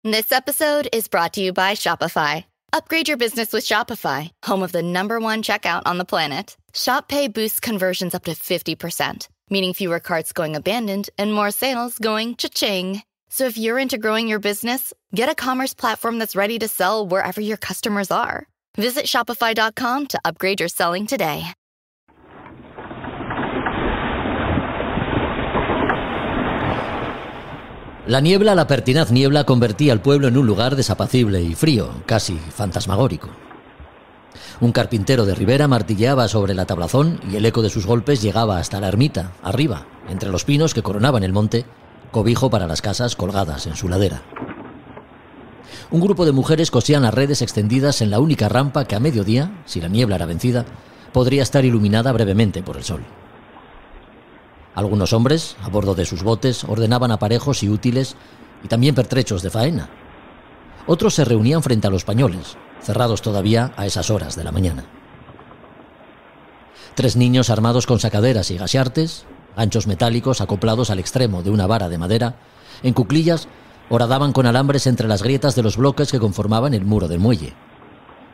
This episode is brought to you by Shopify. Upgrade your business with Shopify, home of the #1 checkout on the planet. Shop Pay boosts conversions up to 50%, meaning fewer carts going abandoned and more sales going cha-ching. So if you're into growing your business, get a commerce platform that's ready to sell wherever your customers are. Visit shopify.com to upgrade your selling today. La niebla, la pertinaz niebla, convertía al pueblo en un lugar desapacible y frío, casi fantasmagórico. Un carpintero de Ribera martilleaba sobre la tablazón y el eco de sus golpes llegaba hasta la ermita, arriba, entre los pinos que coronaban el monte, cobijo para las casas colgadas en su ladera. Un grupo de mujeres cosían las redes extendidas en la única rampa que a mediodía, si la niebla era vencida, podría estar iluminada brevemente por el sol. Algunos hombres, a bordo de sus botes, ordenaban aparejos y útiles y también pertrechos de faena. Otros se reunían frente a los pañoles, cerrados todavía a esas horas de la mañana. 3 niños armados con sacaderas y gaseartes, ganchos metálicos acoplados al extremo de una vara de madera, en cuclillas, horadaban con alambres entre las grietas de los bloques que conformaban el muro del muelle.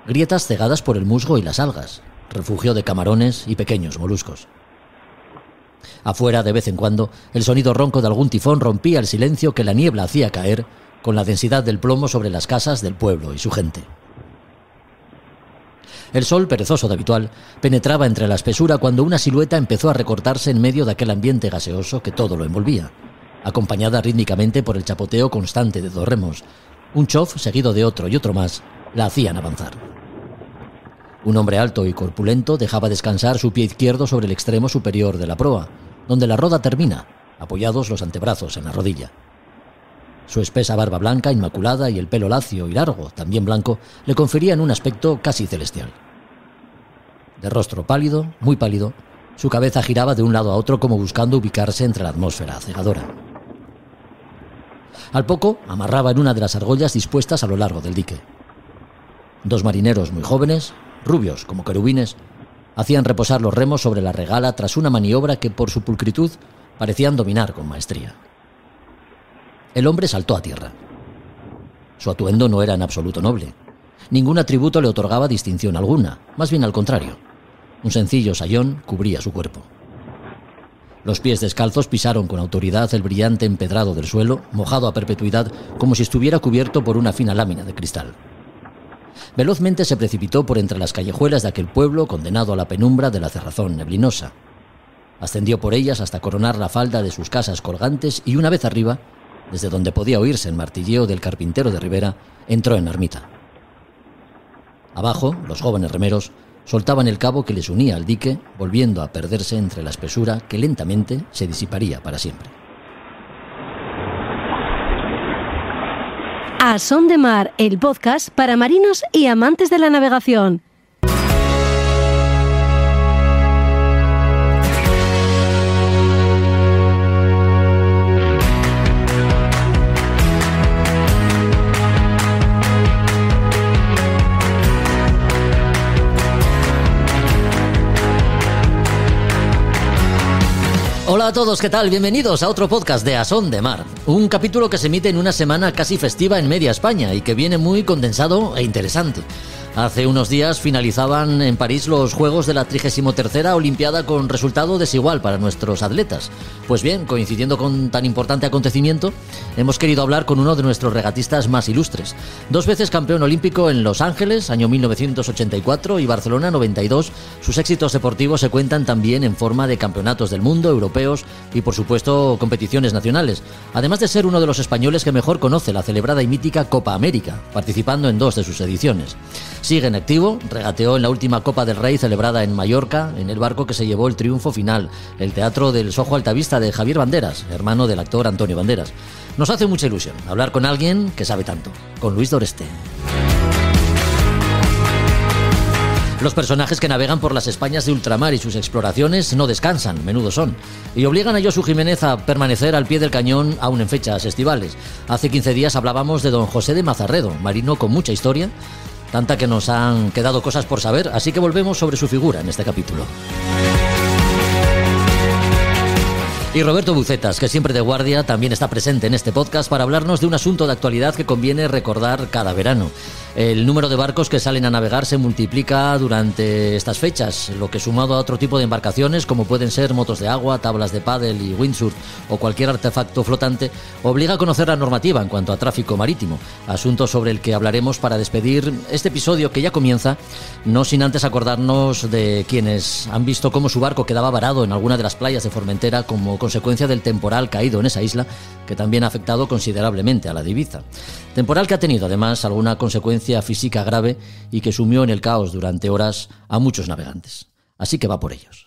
Grietas cegadas por el musgo y las algas, refugio de camarones y pequeños moluscos. Afuera, de vez en cuando, el sonido ronco de algún tifón rompía el silencio que la niebla hacía caer con la densidad del plomo sobre las casas del pueblo y su gente. El sol, perezoso de habitual, penetraba entre la espesura cuando una silueta empezó a recortarse en medio de aquel ambiente gaseoso que todo lo envolvía, acompañada rítmicamente por el chapoteo constante de 2 remos. Un chof seguido de otro y otro más la hacían avanzar. Un hombre alto y corpulento dejaba descansar su pie izquierdo sobre el extremo superior de la proa, donde la roda termina, apoyados los antebrazos en la rodilla. Su espesa barba blanca, inmaculada, y el pelo lacio y largo, también blanco, le conferían un aspecto casi celestial. De rostro pálido, muy pálido, su cabeza giraba de un lado a otro como buscando ubicarse entre la atmósfera cegadora. Al poco, amarraba en una de las argollas dispuestas a lo largo del dique. 2 marineros muy jóvenes, rubios como querubines, hacían reposar los remos sobre la regala tras una maniobra que por su pulcritud parecían dominar con maestría. El hombre saltó a tierra. Su atuendo no era en absoluto noble. Ningún atributo le otorgaba distinción alguna, más bien al contrario. Un sencillo sayón cubría su cuerpo. Los pies descalzos pisaron con autoridad el brillante empedrado del suelo, mojado a perpetuidad como si estuviera cubierto por una fina lámina de cristal. Velozmente se precipitó por entre las callejuelas de aquel pueblo condenado a la penumbra de la cerrazón neblinosa. Ascendió por ellas hasta coronar la falda de sus casas colgantes y una vez arriba, desde donde podía oírse el martilleo del carpintero de Ribera, entró en la ermita. Abajo, los jóvenes remeros soltaban el cabo que les unía al dique, volviendo a perderse entre la espesura que lentamente se disiparía para siempre. A Son de Mar, el podcast para marinos y amantes de la navegación. Hola a todos, ¿qué tal? Bienvenidos a otro podcast de A Son de Mar. Un capítulo que se emite en una semana casi festiva en media España y que viene muy condensado e interesante. Hace unos días finalizaban en París los Juegos de la 33ª Olimpiada con resultado desigual para nuestros atletas. Pues bien, coincidiendo con tan importante acontecimiento, hemos querido hablar con uno de nuestros regatistas más ilustres. 2 veces campeón olímpico en Los Ángeles, año 1984, y Barcelona 92. Sus éxitos deportivos se cuentan también en forma de campeonatos del mundo, europeos y, por supuesto, competiciones nacionales. Además de ser uno de los españoles que mejor conoce la celebrada y mítica Copa América, participando en 2 de sus ediciones. Sigue en activo, regateó en la última Copa del Rey celebrada en Mallorca, en el barco que se llevó el triunfo final, el Teatro del Sojo Altavista de Javier Banderas, hermano del actor Antonio Banderas. Nos hace mucha ilusión hablar con alguien que sabe tanto, con Luis Doreste. Los personajes que navegan por las Españas de ultramar y sus exploraciones no descansan, menudo son, y obligan a Josu Jiménez a permanecer al pie del cañón aún en fechas estivales. Hace 15 días hablábamos de don José de Mazarredo, marino con mucha historia, tanta que nos han quedado cosas por saber, así que volvemos sobre su figura en este capítulo. Y Roberto Bucetas, que siempre de guardia, también está presente en este podcast para hablarnos de un asunto de actualidad que conviene recordar cada verano. El número de barcos que salen a navegar se multiplica durante estas fechas, lo que sumado a otro tipo de embarcaciones, como pueden ser motos de agua, tablas de pádel y windsurf o cualquier artefacto flotante, obliga a conocer la normativa en cuanto a tráfico marítimo, asunto sobre el que hablaremos para despedir este episodio que ya comienza, no sin antes acordarnos de quienes han visto cómo su barco quedaba varado en alguna de las playas de Formentera como consecuencia del temporal caído en esa isla, que también ha afectado considerablemente a la divisa. Temporal que ha tenido además alguna consecuencia física grave y que sumió en el caos durante horas a muchos navegantes. Así que va por ellos.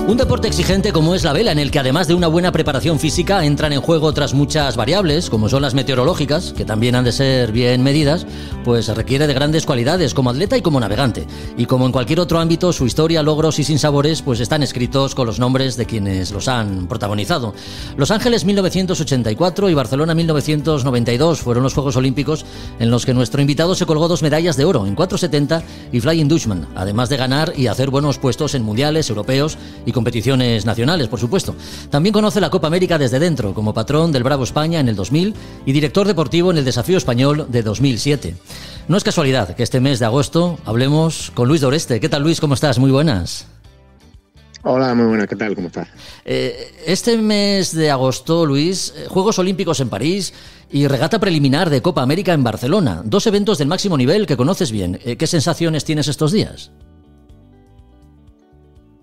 Un deporte exigente como es la vela, en el que además de una buena preparación física entran en juego otras muchas variables, como son las meteorológicas, que también han de ser bien medidas, pues requiere de grandes cualidades como atleta y como navegante. Y como en cualquier otro ámbito, su historia, logros y sinsabores pues están escritos con los nombres de quienes los han protagonizado. Los Ángeles 1984 y Barcelona 1992 fueron los Juegos Olímpicos en los que nuestro invitado se colgó 2 medallas de oro en 470 y Flying Dutchman, además de ganar y hacer buenos puestos en mundiales, europeos y competiciones nacionales, por supuesto. También conoce la Copa América desde dentro, como patrón del Bravo España en el 2000 y director deportivo en el Desafío Español de 2007. No es casualidad que este mes de agosto hablemos con Luis Doreste. ¿Qué tal, Luis? ¿Cómo estás? Muy buenas. Hola, muy buenas. ¿Qué tal? ¿Cómo estás? Este mes de agosto, Luis, Juegos Olímpicos en París y regata preliminar de Copa América en Barcelona. 2 eventos del máximo nivel que conoces bien. ¿Qué sensaciones tienes estos días?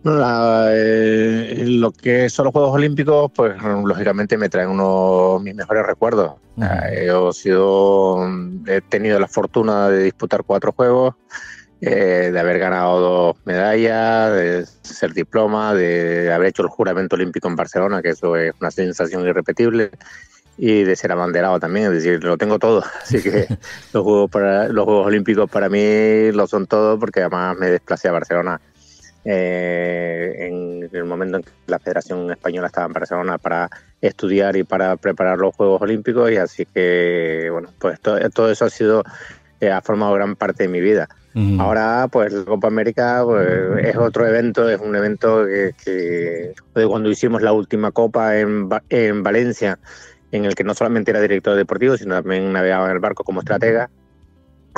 Lo que son los Juegos Olímpicos, pues lógicamente me traen uno de mis mejores recuerdos. He tenido la fortuna de disputar 4 juegos, de haber ganado 2 medallas, de ser diploma, de haber hecho el juramento olímpico en Barcelona, que eso es una sensación irrepetible, y de ser abanderado también, es decir, lo tengo todo. Así que los Juegos Olímpicos para mí lo son todo, porque además me desplacé a Barcelona en el momento en que la Federación Española estaba en Barcelona para estudiar y para preparar los Juegos Olímpicos, y así que bueno, pues todo eso ha formado gran parte de mi vida. Ahora pues la Copa América pues, es otro evento, es un evento que cuando hicimos la última Copa en Valencia, en el que no solamente era director deportivo, sino también navegaba en el barco como estratega,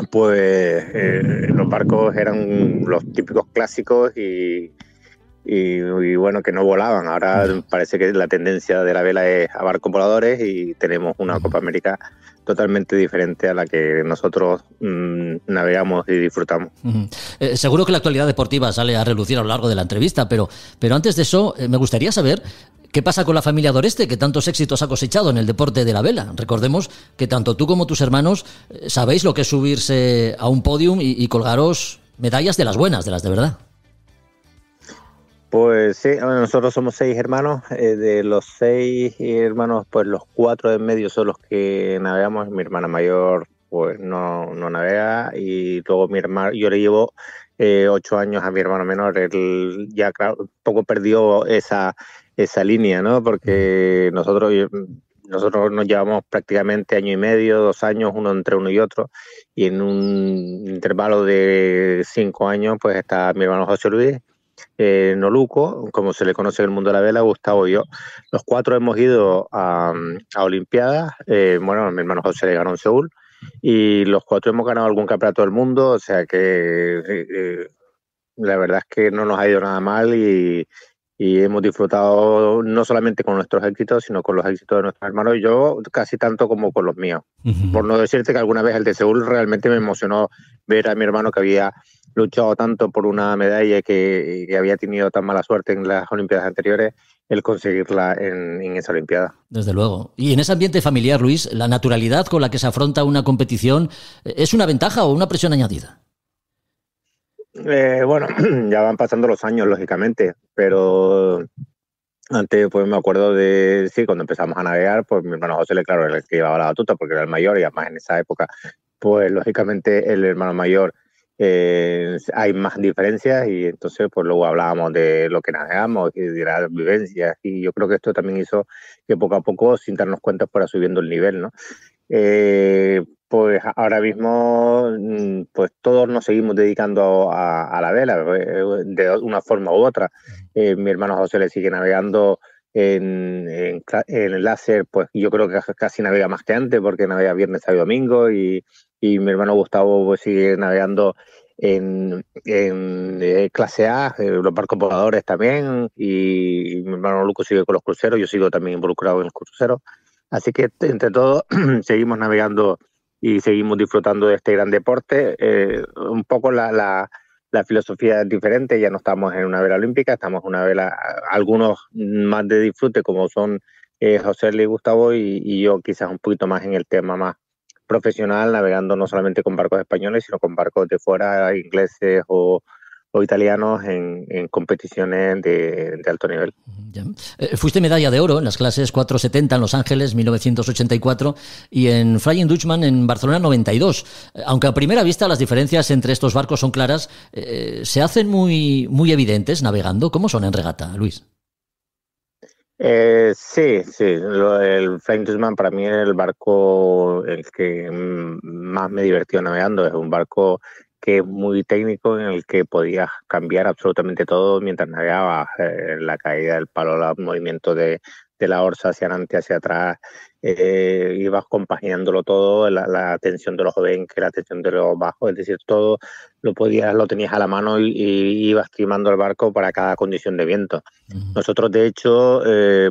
pues los barcos eran los típicos clásicos y bueno, que no volaban. Ahora parece que la tendencia de la vela es a barcos voladores y tenemos una Copa América totalmente diferente a la que nosotros navegamos y disfrutamos. Seguro que la actualidad deportiva sale a relucir a lo largo de la entrevista, pero antes de eso me gustaría saber ¿qué pasa con la familia Doreste, que tantos éxitos ha cosechado en el deporte de la vela? Recordemos que tanto tú como tus hermanos sabéis lo que es subirse a un podium y colgaros medallas de las buenas, de las de verdad. Pues sí, nosotros somos 6 hermanos. De los 6 hermanos, pues los 4 de en medio son los que navegamos. Mi hermana mayor pues no navega, y luego yo le llevo 8 años a mi hermano menor. Él ya claro, un poco perdió esa línea, ¿no? Porque nosotros nos llevamos prácticamente 1 año y medio, 2 años, uno entre uno y otro, y en un intervalo de 5 años pues está mi hermano José Luis, Noluco, como se le conoce en el mundo de la vela, Gustavo y yo. Los 4 hemos ido a Olimpiadas. Bueno, mi hermano José le ganó en Seúl, y los 4 hemos ganado algún campeonato del mundo, o sea que la verdad es que no nos ha ido nada mal, y hemos disfrutado no solamente con nuestros éxitos, sino con los éxitos de nuestros hermanos, y yo casi tanto como con los míos. Por no decirte que alguna vez el de Seúl realmente me emocionó ver a mi hermano, que había luchado tanto por una medalla y que había tenido tan mala suerte en las Olimpiadas anteriores, el conseguirla en esa Olimpiada. Desde luego. Y en ese ambiente familiar, Luis, ¿la naturalidad con la que se afronta una competición es una ventaja o una presión añadida? Bueno, ya van pasando los años, lógicamente, pero antes pues me acuerdo de, sí, cuando empezamos a navegar, pues mi hermano José, claro, era el que llevaba la batuta porque era el mayor, y además en esa época, pues lógicamente el hermano mayor hay más diferencias, y entonces pues luego hablábamos de lo que navegamos y de las vivencias, y yo creo que esto también hizo que poco a poco, sin darnos cuenta, fuera subiendo el nivel, ¿no? Pues ahora mismo, pues todos nos seguimos dedicando a la vela, de una forma u otra. Mi hermano José le sigue navegando en el láser, pues yo creo que casi navega más que antes, porque navega viernes, sábado y domingo, y mi hermano Gustavo pues sigue navegando en clase A, los barcos voladores también, y mi hermano Luco sigue con los cruceros, yo sigo también involucrado en los cruceros. Así que entre todos seguimos navegando y seguimos disfrutando de este gran deporte. Un poco la filosofía es diferente, ya no estamos en una vela olímpica, estamos en una vela, algunos más de disfrute como son José Luis y Gustavo, y yo quizás un poquito más en el tema más profesional, navegando no solamente con barcos españoles, sino con barcos de fuera, ingleses o italianos en competiciones de alto nivel. Ya. Fuiste medalla de oro en las clases 470 en Los Ángeles, 1984, y en Flying Dutchman en Barcelona, 92. Aunque a primera vista las diferencias entre estos barcos son claras, ¿se hacen muy evidentes navegando? ¿Cómo son en regata, Luis? Sí. El Flying Dutchman para mí es el barco el que más me divirtió navegando. Es un barco que es muy técnico, en el que podías cambiar absolutamente todo mientras navegabas. La caída del palo, el movimiento de la orza hacia adelante, hacia atrás, ibas compaginándolo todo, la tensión de los obenques, la tensión de los bajos, es decir, todo lo tenías a la mano y ibas trimando el barco para cada condición de viento. Nosotros, de hecho,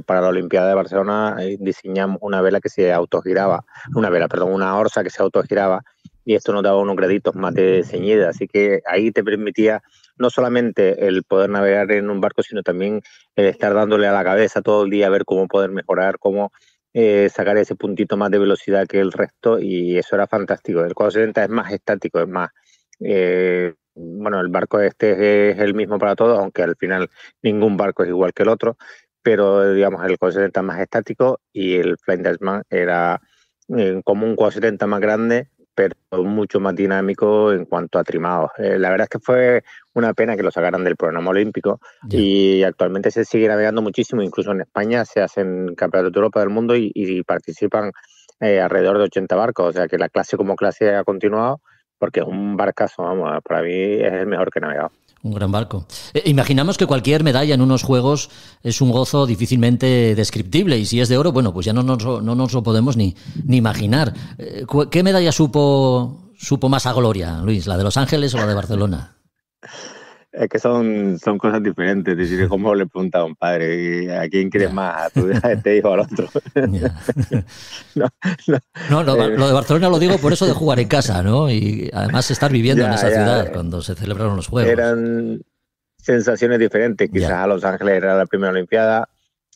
para la Olimpiada de Barcelona diseñamos una vela que se autogiraba, una orza que se autogiraba, y esto nos daba unos graditos más de ceñida, así que ahí te permitía no solamente el poder navegar en un barco, sino también el estar dándole a la cabeza todo el día a ver cómo poder mejorar, cómo sacar ese puntito más de velocidad que el resto, y eso era fantástico. El 470 es más estático, es más... bueno, el barco este es el mismo para todos, aunque al final ningún barco es igual que el otro, pero digamos el 470 es más estático, y el Flying Dutchman era como un 470 más grande, pero mucho más dinámico en cuanto a trimados. La verdad es que fue una pena que lo sacaran del programa olímpico, y actualmente se sigue navegando muchísimo, incluso en España se hacen campeonatos de Europa, del mundo, y participan alrededor de 80 barcos, o sea que la clase como clase ha continuado, porque es un barcazo, vamos, para mí es el mejor que he navegado. Un gran barco. Imaginamos que cualquier medalla en unos juegos es un gozo difícilmente descriptible, y si es de oro, bueno, pues ya no nos lo podemos ni imaginar. ¿Qué medalla supo más a gloria, Luis? ¿La de Los Ángeles o la de Barcelona? Es que son cosas diferentes, es decir, como le pregunta a un padre, ¿a quién quieres más? ¿A este hijo o al otro? Lo de Barcelona lo digo por eso de jugar en casa, ¿no? Y además estar viviendo en esa ciudad cuando se celebraron los Juegos. Eran sensaciones diferentes, quizás a Los Ángeles era la primera Olimpiada.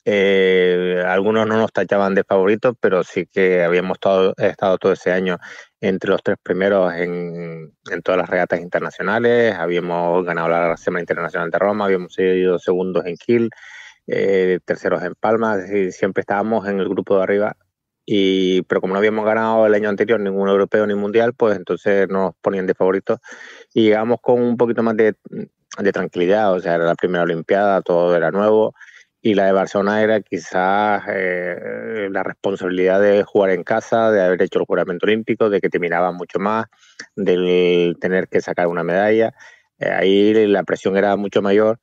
Algunos no nos tachaban de favoritos, pero sí que habíamos estado todo ese año entre los 3 primeros en todas las regatas internacionales. Habíamos ganado la Semana Internacional de Roma, habíamos sido segundos en Kiel, terceros en Palma, y siempre estábamos en el grupo de arriba. Pero como no habíamos ganado el año anterior ningún europeo ni mundial, pues entonces nos ponían de favoritos, y llegamos con un poquito más de tranquilidad. O sea, era la primera Olimpiada, todo era nuevo, y la de Barcelona era quizás la responsabilidad de jugar en casa, de haber hecho el juramento olímpico, de que te miraban mucho más, del tener que sacar una medalla. Ahí la presión era mucho mayor,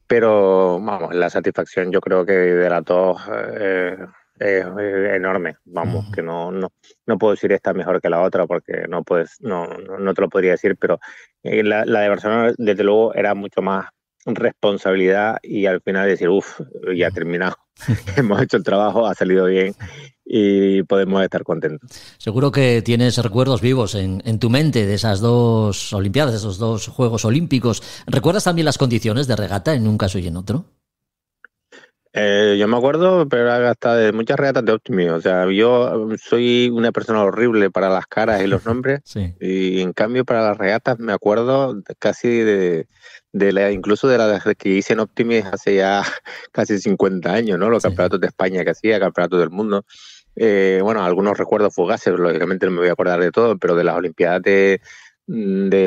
pero vamos, la satisfacción yo creo que de las dos es enorme. Vamos, que no puedo decir esta mejor que la otra, porque no te lo podría decir, pero la de Barcelona desde luego era mucho más responsabilidad, y al final decir, ya terminado, hemos hecho el trabajo, ha salido bien y podemos estar contentos. Seguro que tienes recuerdos vivos en tu mente de esas 2 Olimpiadas, de esos 2 Juegos Olímpicos. ¿Recuerdas también las condiciones de regata en un caso y en otro? Yo me acuerdo, pero hasta de muchas regatas de Optimismo. O sea, yo soy una persona horrible para las caras y los nombres, sí. Y en cambio para las regatas me acuerdo casi incluso de las que hice en Optimis hace ya casi 50 años, ¿no? Los campeonatos de España que hacía, campeonatos del mundo. Bueno, algunos recuerdos fugaces, lógicamente no me voy a acordar de todo, pero de las Olimpiadas de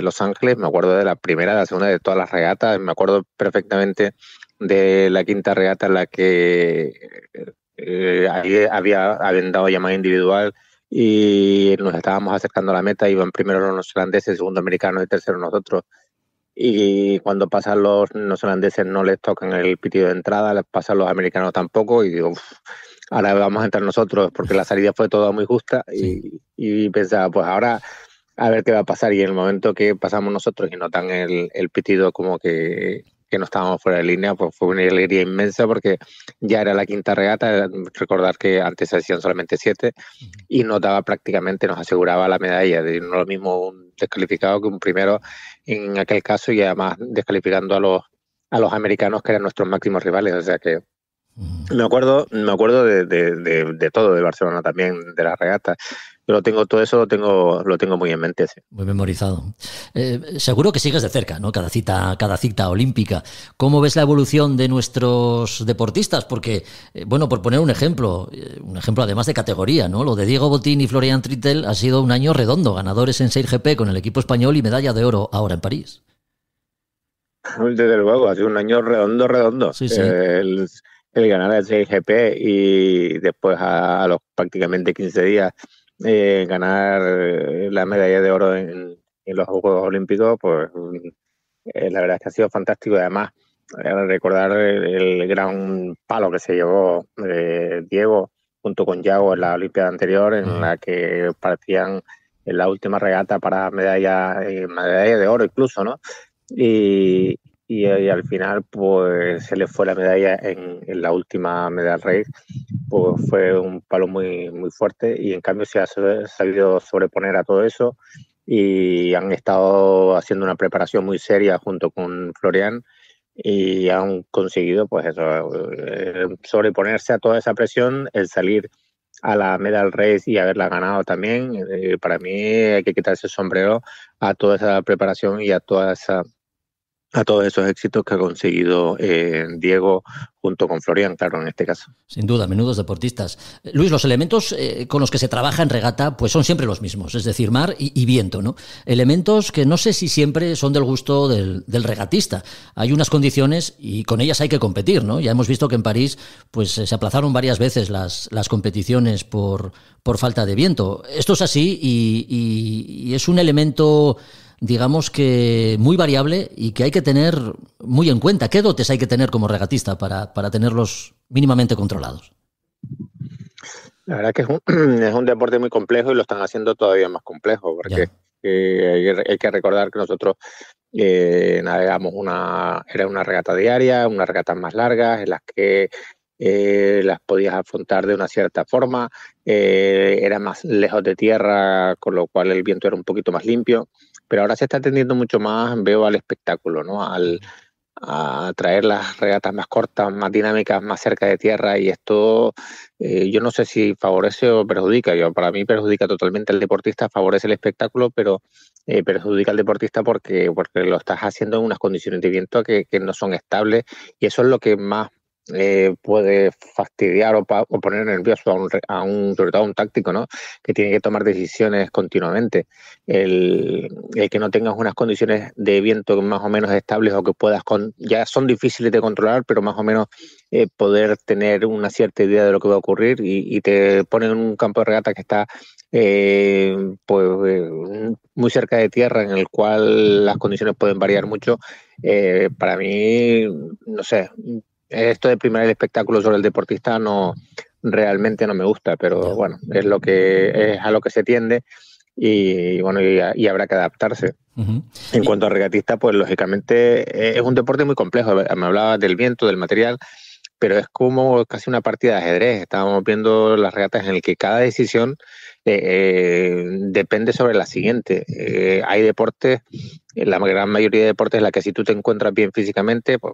Los Ángeles me acuerdo de la primera, de la segunda, de todas las regatas. Me acuerdo perfectamente de la quinta regata en la que habían dado llamada individual, y nos estábamos acercando a la meta, iban primero los neozelandeses, segundo americanos y tercero nosotros. Y cuando pasan los neozelandeses no les tocan el pitido de entrada, les pasan los americanos tampoco, y digo, ahora vamos a entrar nosotros, porque la salida fue toda muy justa, y pensaba, pues ahora a ver qué va a pasar. Y en el momento que pasamos nosotros y notan el pitido como que no estábamos fuera de línea, pues fue una alegría inmensa, porque ya era la quinta regata. Recordar que antes se hacían solamente 7, y nos daba prácticamente, nos aseguraba la medalla. No lo mismo un descalificado que un primero en aquel caso, y además descalificando a los americanos, que eran nuestros máximos rivales. O sea que me acuerdo de todo, de Barcelona también, de las regatas. Yo todo eso lo tengo muy en mente. Sí. Muy memorizado. Seguro que sigues de cerca, ¿no? Cada cita olímpica. ¿Cómo ves la evolución de nuestros deportistas? Porque, bueno, por poner un ejemplo además de categoría, ¿no? Lo de Diego Botín y Florian Trittel ha sido un año redondo, ganadores en 6GP con el equipo español y medalla de oro ahora en París. Desde luego, ha sido un año redondo. Sí, sí. El ganar el 6GP y después a los prácticamente 15 días ganar la medalla de oro en los Juegos Olímpicos, pues la verdad es que ha sido fantástico. Y además, recordar el gran palo que se llevó Diego junto con Yago en la Olimpiada anterior, en la que partían en la última regata para medalla de oro incluso, ¿no? Y al final pues se le fue la medalla en la última medal race. Pues fue un palo muy, muy fuerte, y en cambio se ha sabido sobreponer a todo eso, y han estado haciendo una preparación muy seria junto con Florian, y han conseguido pues eso, sobreponerse a toda esa presión, el salir a la medal race y haberla ganado también. Para mí hay que quitarse el sombrero a toda esa preparación y a todos esos éxitos que ha conseguido Diego junto con Florian, claro, en este caso. Sin duda, menudos deportistas. Luis, los elementos con los que se trabaja en regata pues son siempre los mismos, es decir, mar y viento, ¿no? Elementos que no sé si siempre son del gusto del regatista. Hay unas condiciones y con ellas hay que competir, ¿no? Ya hemos visto que en París pues se aplazaron varias veces las competiciones por falta de viento. Esto es así y es un elemento, digamos que muy variable y que hay que tener muy en cuenta. ¿Qué dotes hay que tener como regatista para tenerlos mínimamente controlados? La verdad que es un deporte muy complejo, y lo están haciendo todavía más complejo, porque hay que recordar que nosotros navegamos era una regata diaria, unas regatas más largas, en las que las podías afrontar de una cierta forma, era más lejos de tierra, con lo cual el viento era un poquito más limpio. Pero ahora se está tendiendo mucho más, veo, al espectáculo, ¿no? A traer las regatas más cortas, más dinámicas, más cerca de tierra, y esto yo no sé si favorece o perjudica. Para mí perjudica totalmente al deportista, favorece el espectáculo, pero perjudica al deportista porque lo estás haciendo en unas condiciones de viento que no son estables, y eso es lo que más puede fastidiar o poner nervioso sobre todo a un táctico, ¿no? Que tiene que tomar decisiones continuamente. El que no tengas unas condiciones de viento más o menos estables, o que puedas, ya son difíciles de controlar, pero más o menos poder tener una cierta idea de lo que va a ocurrir, y te ponen en un campo de regata que está muy cerca de tierra, en el cual las condiciones pueden variar mucho. Para mí, no sé, esto de primar el espectáculo sobre el deportista realmente no me gusta, pero bueno, es a lo que se tiende, y bueno, y habrá que adaptarse. En cuanto a regatista, pues lógicamente es un deporte muy complejo. Me hablaba del viento, del material, pero es como casi una partida de ajedrez. Estábamos viendo las regatas en las que cada decisión depende sobre la siguiente. Hay deportes, la gran mayoría de deportes, en la que si tú te encuentras bien físicamente, pues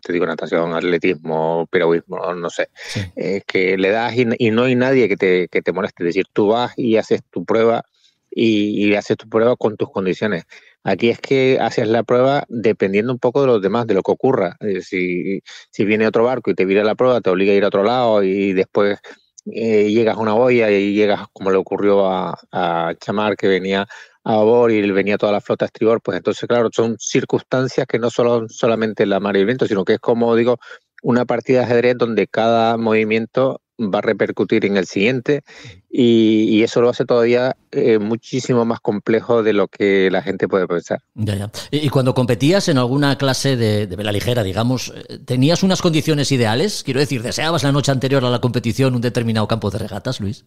te digo, natación, atletismo, piragüismo, no sé, sí, que le das y no hay nadie que te moleste. Es decir, tú vas y haces tu prueba, y haces tu prueba con tus condiciones. Aquí es que haces la prueba dependiendo un poco de los demás, de lo que ocurra. Si viene otro barco y te vira la prueba, te obliga a ir a otro lado, y después llegas a una boya y llegas, como le ocurrió a Chamar, que venía a babor y venía toda la flota a estribor. Pues entonces, claro, son circunstancias que no son solamente la mar y el viento, sino que es, como digo, una partida de ajedrez donde cada movimiento va a repercutir en el siguiente y eso lo hace todavía muchísimo más complejo de lo que la gente puede pensar. Ya. Y cuando competías en alguna clase de vela ligera, digamos, ¿tenías unas condiciones ideales? Quiero decir, ¿deseabas la noche anterior a la competición un determinado campo de regatas, Luis?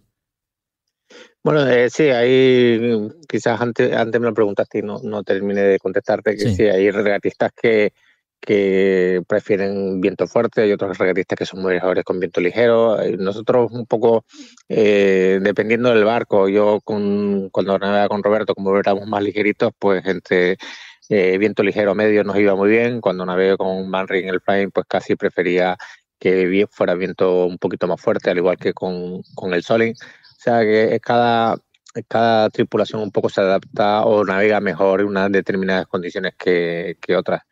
Bueno, sí, ahí quizás antes me lo preguntaste y no terminé de contestarte, que sí, hay regatistas que prefieren viento fuerte, hay otros regatistas que son muy mejores con viento ligero. Nosotros un poco, dependiendo del barco, cuando navegaba con Roberto, como éramos más ligeritos, pues entre viento ligero medio nos iba muy bien. Cuando navegué con Manri en el Flying, pues casi prefería que fuera viento un poquito más fuerte, al igual que con el Soling. O sea que cada tripulación un poco se adapta o navega mejor en unas determinadas condiciones que otras.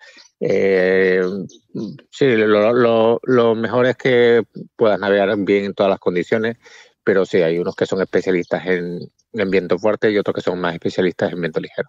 Sí, lo mejor es que puedas navegar bien en todas las condiciones, pero sí, hay unos que son especialistas en viento fuerte y otros que son más especialistas en viento ligero.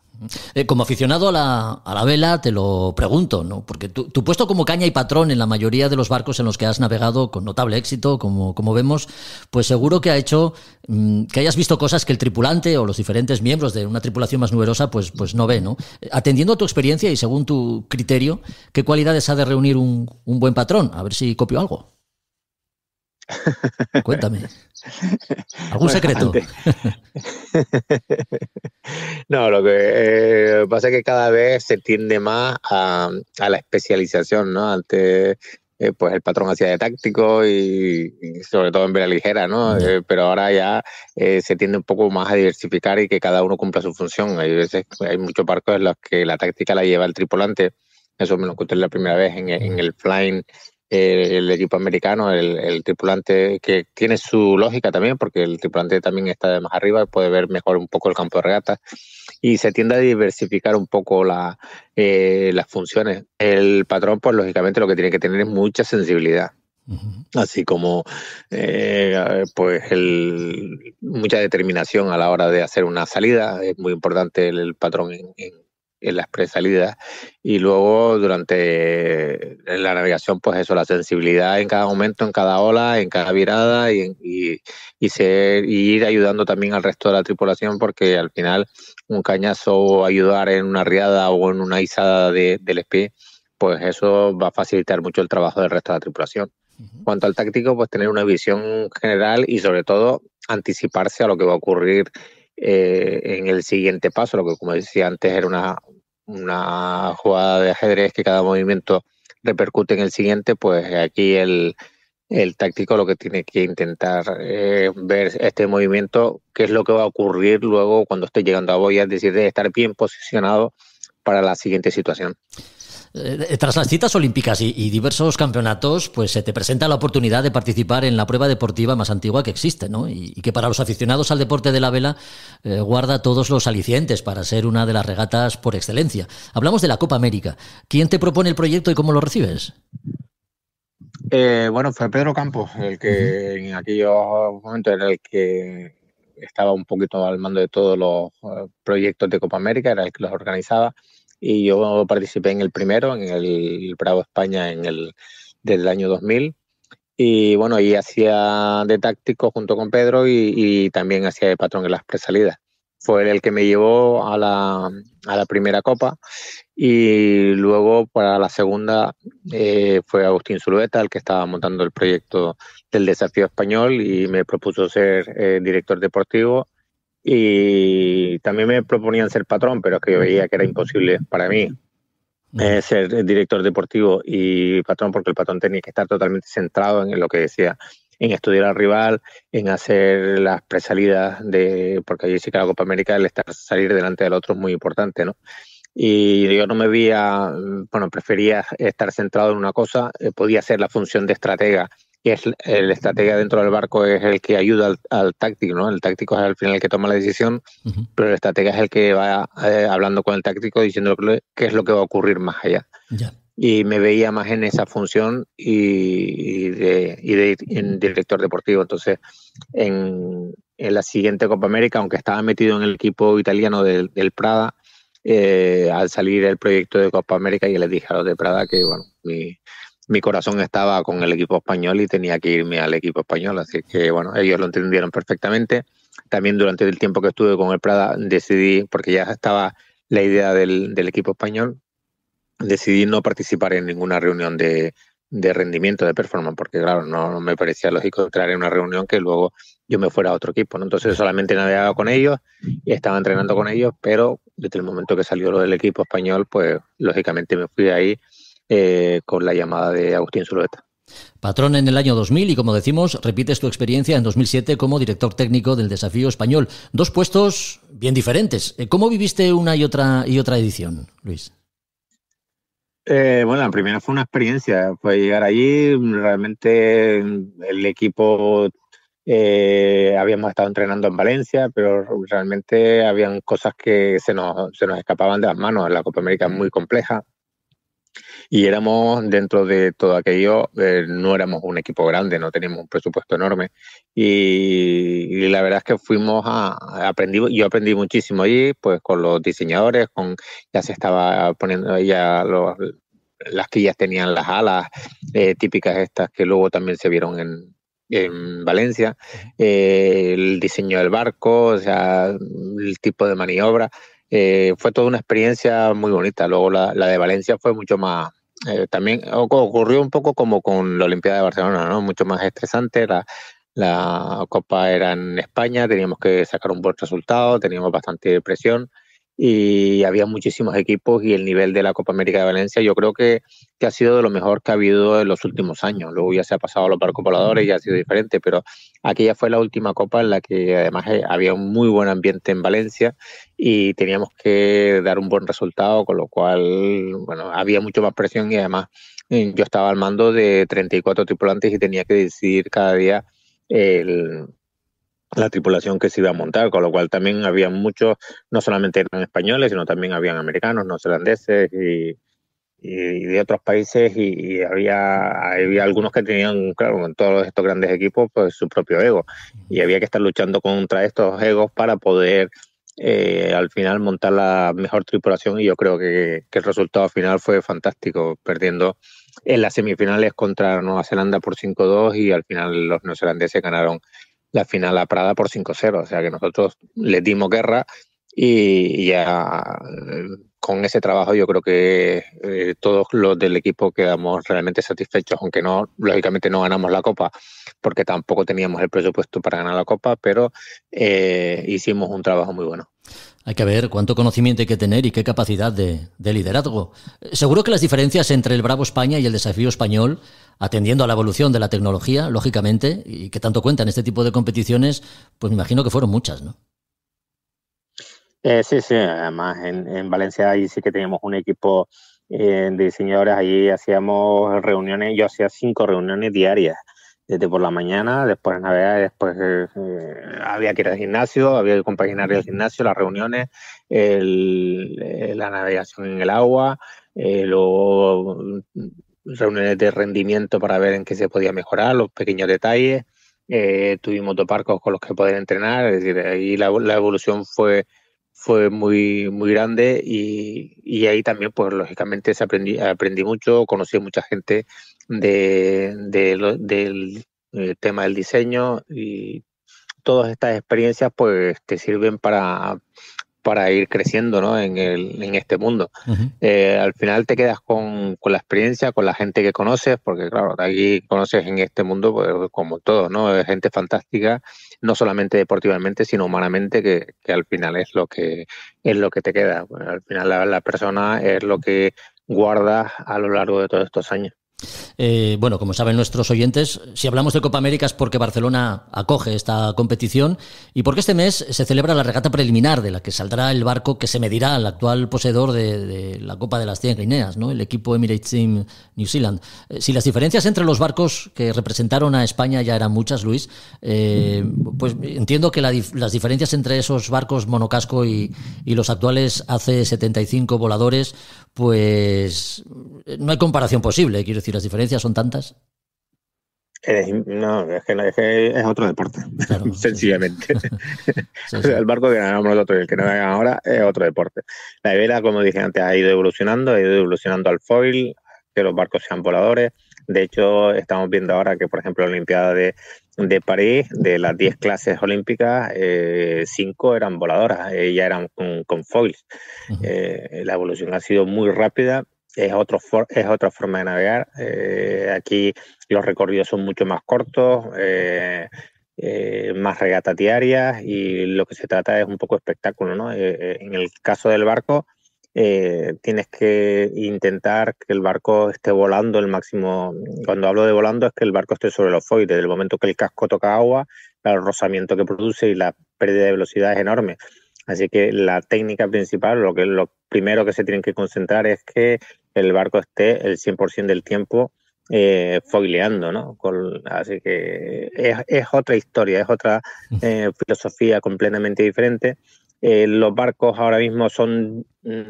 Como aficionado a la vela, te lo pregunto, ¿no? Porque tu puesto como caña y patrón en la mayoría de los barcos en los que has navegado con notable éxito, como vemos, pues seguro que ha hecho que hayas visto cosas que el tripulante o los diferentes miembros de una tripulación más numerosa pues no ve, ¿no? Atendiendo a tu experiencia y según tu criterio, ¿qué cualidades ha de reunir un buen patrón? A ver si copio algo. Cuéntame. ¿Algún secreto? No, lo que pasa es que cada vez se tiende más a la especialización, ¿no? Antes, pues el patrón hacía de táctico y sobre todo en vela ligera, ¿no? Pero ahora ya se tiende un poco más a diversificar y que cada uno cumpla su función. Hay veces, hay muchos barcos en los que la táctica la lleva el tripulante. Eso me lo encontré la primera vez en el Flying. El equipo americano, el tripulante, que tiene su lógica también, porque el tripulante también está de más arriba y puede ver mejor un poco el campo de regata, y se tiende a diversificar un poco las funciones. El patrón, pues lógicamente lo que tiene que tener es mucha sensibilidad. Así como pues mucha determinación a la hora de hacer una salida. Es muy importante el patrón en las presalidas, y luego durante la navegación, pues eso, la sensibilidad en cada momento, en cada ola, en cada virada, y ir ayudando también al resto de la tripulación, porque al final un cañazo o ayudar en una riada o en una izada del espía, pues eso va a facilitar mucho el trabajo del resto de la tripulación. Cuanto al táctico, pues tener una visión general y sobre todo anticiparse a lo que va a ocurrir en el siguiente paso, lo que, como decía antes, era una jugada de ajedrez que cada movimiento repercute en el siguiente. Pues aquí el táctico lo que tiene que intentar ver este movimiento, qué es lo que va a ocurrir luego cuando esté llegando a boya, es decir, de estar bien posicionado para la siguiente situación. Tras las citas olímpicas y diversos campeonatos, pues se te presenta la oportunidad de participar en la prueba deportiva más antigua que existe, ¿no? Y que para los aficionados al deporte de la vela guarda todos los alicientes para ser una de las regatas por excelencia. Hablamos de la Copa América. ¿Quién te propone el proyecto y cómo lo recibes? Bueno, fue Pedro Campos, el que en aquellos momentos era el que estaba un poquito al mando de todos los proyectos de Copa América, era el que los organizaba. Y yo participé en el primero, en el Bravo España, del año 2000. Y bueno, ahí hacía de táctico junto con Pedro y también hacía de patrón en las presalidas. Fue él el que me llevó a la primera Copa, y luego para la segunda fue Agustín Zulueta el que estaba montando el proyecto del Desafío Español y me propuso ser director deportivo. Y también me proponían ser patrón, pero es que yo veía que era imposible para mí ser director deportivo y patrón, porque el patrón tenía que estar totalmente centrado en lo que decía, en estudiar al rival, en hacer las presalidas, porque allí sí que la Copa América, el salir delante del otro es muy importante, ¿no? Y yo no me veía, prefería estar centrado en una cosa. Podía hacer la función de estratega, que es el estratega dentro del barco, es el que ayuda al táctico, ¿no? El táctico es al final el que toma la decisión, pero el estratega es el que va hablando con el táctico, diciendo qué es lo que va a ocurrir más allá. Ya. Y me veía más en esa función en director deportivo. Entonces, en la siguiente Copa América, aunque estaba metido en el equipo italiano del Prada, al salir el proyecto de Copa América, y les dije a los de Prada que, bueno, mi corazón estaba con el equipo español y tenía que irme al equipo español, así que bueno, ellos lo entendieron perfectamente. También durante el tiempo que estuve con el Prada decidí, porque ya estaba la idea del equipo español, decidí no participar en ninguna reunión de rendimiento, de performance, porque claro, no me parecía lógico entrar en una reunión que luego yo me fuera a otro equipo, ¿no? Entonces solamente navegaba con ellos y estaba entrenando con ellos, pero desde el momento que salió lo del equipo español, pues lógicamente me fui ahí con la llamada de Agustín Zulueta. Patrón en el año 2000 y, como decimos, repites tu experiencia en 2007 como director técnico del Desafío Español. Dos puestos bien diferentes. ¿Cómo viviste una y otra edición, Luis? Bueno, la primera fue una experiencia, fue llegar allí, realmente el equipo habíamos estado entrenando en Valencia, pero realmente habían cosas que se nos escapaban de las manos. La Copa América es muy compleja y éramos, dentro de todo aquello, no éramos un equipo grande, no teníamos un presupuesto enorme y la verdad es que yo aprendí muchísimo allí, pues con los diseñadores, ya se estaba poniendo ya las quillas tenían las alas típicas estas que luego también se vieron en Valencia, el diseño del barco, o sea, el tipo de maniobra, fue toda una experiencia muy bonita. Luego la de Valencia fue mucho más, también ocurrió un poco como con la Olimpiada de Barcelona, ¿no? Mucho más estresante. La Copa era en España, teníamos que sacar un buen resultado, teníamos bastante presión y había muchísimos equipos y el nivel de la Copa América de Valencia yo creo que ha sido de lo mejor que ha habido en los últimos años. Luego ya se ha pasado a los barcos voladores y ya ha sido diferente, pero aquella fue la última Copa en la que además había un muy buen ambiente en Valencia y teníamos que dar un buen resultado, con lo cual, bueno, había mucho más presión y además yo estaba al mando de 34 tripulantes y tenía que decidir cada día la tripulación que se iba a montar, con lo cual también había muchos, no solamente eran españoles, sino también habían americanos, neozelandeses y de otros países y había algunos que tenían, claro, en todos estos grandes equipos, pues su propio ego y había que estar luchando contra estos egos para poder al final montar la mejor tripulación y yo creo que el resultado final fue fantástico, perdiendo en las semifinales contra Nueva Zelanda por 5-2 y al final los neozelandeses ganaron la final a Prada por 5-0, o sea que nosotros les dimos guerra y ya con ese trabajo yo creo que todos los del equipo quedamos realmente satisfechos, aunque lógicamente no ganamos la Copa porque tampoco teníamos el presupuesto para ganar la Copa, pero hicimos un trabajo muy bueno. Hay que ver cuánto conocimiento hay que tener y qué capacidad de liderazgo. Seguro que las diferencias entre el Bravo España y el Desafío Español, atendiendo a la evolución de la tecnología, lógicamente, y que tanto cuentan este tipo de competiciones, pues me imagino que fueron muchas, ¿no? Sí, además en Valencia ahí sí que teníamos un equipo de diseñadores, allí hacíamos reuniones, yo hacía 5 reuniones diarias, desde por la mañana, después navegar, después había que ir al gimnasio, había que compaginar el gimnasio, las reuniones, la navegación en el agua, luego reuniones de rendimiento para ver en qué se podía mejorar, los pequeños detalles, tuvimos 2 barcos con los que poder entrenar, es decir, ahí la evolución fue muy muy grande y ahí también pues lógicamente aprendí mucho, conocí a mucha gente del tema del diseño y todas estas experiencias pues te sirven para ir creciendo, ¿no? en este mundo. Uh-huh. Al final te quedas con la experiencia, con la gente que conoces, porque claro, aquí conoces en este mundo pues, como todo, ¿no? Es gente fantástica, no solamente deportivamente, sino humanamente, que al final es lo que te queda. Bueno, al final la persona es lo que guardas a lo largo de todos estos años. Bueno, como saben nuestros oyentes, si hablamos de Copa América es porque Barcelona acoge esta competición y porque este mes se celebra la regata preliminar de la que saldrá el barco que se medirá al actual poseedor de la Copa de las 100 Guineas, ¿no? El equipo Emirates Team New Zealand. Si las diferencias entre los barcos que representaron a España ya eran muchas, Luis, pues entiendo que las diferencias entre esos barcos monocasco y los actuales AC-75 voladores, pues no hay comparación posible, quiero decir, las diferencias son tantas. No, es que es otro deporte, claro, sencillamente. Sí. El barco que ganamos nosotros y el que no hagan ahora es otro deporte. La vela, como dije antes, ha ido evolucionando al foil, que los barcos sean voladores. De hecho, estamos viendo ahora que, por ejemplo, la Olimpiada de París, de las 10 clases olímpicas, 5 eran voladoras, ya eran con foils. La evolución ha sido muy rápida. Es otra forma de navegar. Aquí los recorridos son mucho más cortos, más regatas diarias, y lo que se trata es un poco espectáculo, ¿no? En el caso del barco, tienes que intentar que el barco esté volando el máximo. Cuando hablo de volando es que el barco esté sobre los foils. Desde el momento que el casco toca agua, el rozamiento que produce y la pérdida de velocidad es enorme. Así que la técnica principal, lo primero que se tienen que concentrar es que el barco esté el 100% del tiempo foileando, ¿no? Así que es otra historia, es otra filosofía completamente diferente. Los barcos ahora mismo son,